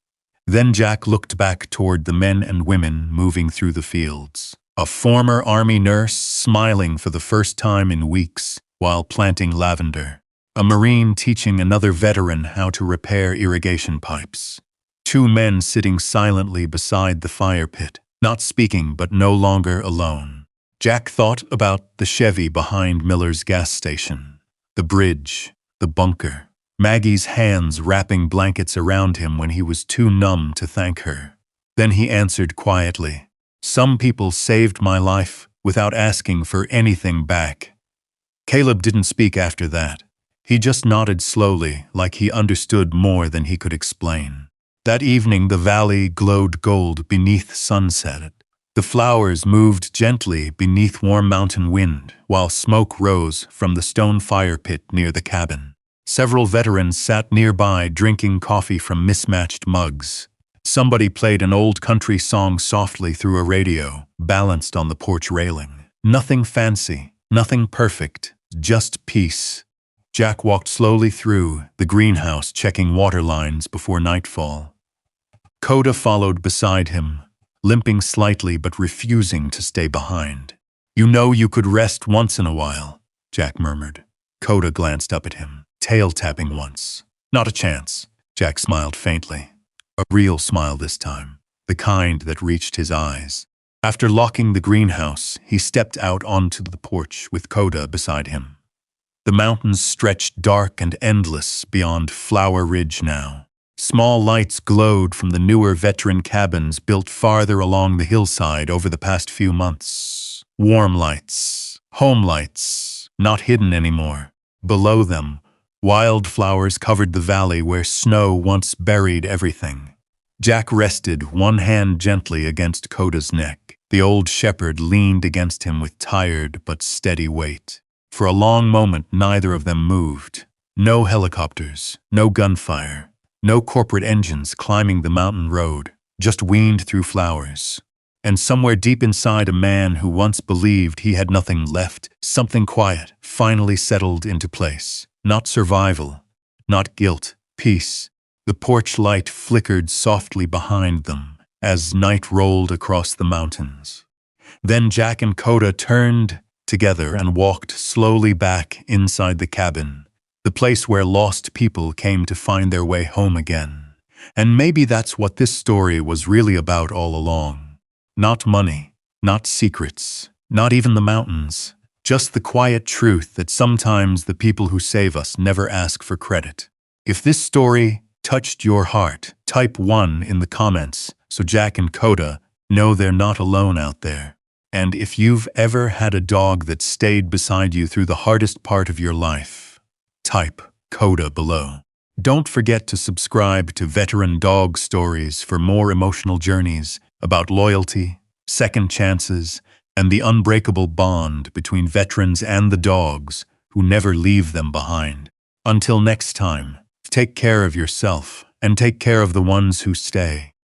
Then Jack looked back toward the men and women moving through the fields. A former army nurse smiling for the first time in weeks while planting lavender. A Marine teaching another veteran how to repair irrigation pipes. Two men sitting silently beside the fire pit, not speaking but no longer alone. Jack thought about the Chevy behind Miller's gas station, the bridge, the bunker, Maggie's hands wrapping blankets around him when he was too numb to thank her. Then he answered quietly, "Some people saved my life without asking for anything back." Caleb didn't speak after that. He just nodded slowly, like he understood more than he could explain. That evening the valley glowed gold beneath sunset. The flowers moved gently beneath warm mountain wind, while smoke rose from the stone fire pit near the cabin. Several veterans sat nearby drinking coffee from mismatched mugs. Somebody played an old country song softly through a radio, balanced on the porch railing. Nothing fancy, nothing perfect, just peace. Jack walked slowly through the greenhouse, checking water lines before nightfall. Koda followed beside him, limping slightly but refusing to stay behind. "You know you could rest once in a while," Jack murmured. Koda glanced up at him, tail-tapping once. "Not a chance," Jack smiled faintly. A real smile this time, the kind that reached his eyes. After locking the greenhouse, he stepped out onto the porch with Koda beside him. The mountains stretched dark and endless beyond Flower Ridge now. Small lights glowed from the newer veteran cabins built farther along the hillside over the past few months. Warm lights, home lights, not hidden anymore. Below them, wildflowers covered the valley where snow once buried everything. Jack rested one hand gently against Koda's neck. The old shepherd leaned against him with tired but steady weight. For a long moment, neither of them moved. No helicopters, no gunfire, no corporate engines climbing the mountain road, just weaned through flowers. And somewhere deep inside a man who once believed he had nothing left, something quiet finally settled into place. Not survival, not guilt, peace. The porch light flickered softly behind them as night rolled across the mountains. Then Jack and Koda turned together and walked slowly back inside the cabin, the place where lost people came to find their way home again. And maybe that's what this story was really about all along. Not money, not secrets, not even the mountains, just the quiet truth that sometimes the people who save us never ask for credit. If this story touched your heart, type 1 in the comments so Jack and Koda know they're not alone out there. And if you've ever had a dog that stayed beside you through the hardest part of your life, type Koda below. Don't forget to subscribe to Veteran Dog Stories for more emotional journeys about loyalty, second chances, and the unbreakable bond between veterans and the dogs who never leave them behind. Until next time, take care of yourself and take care of the ones who stay.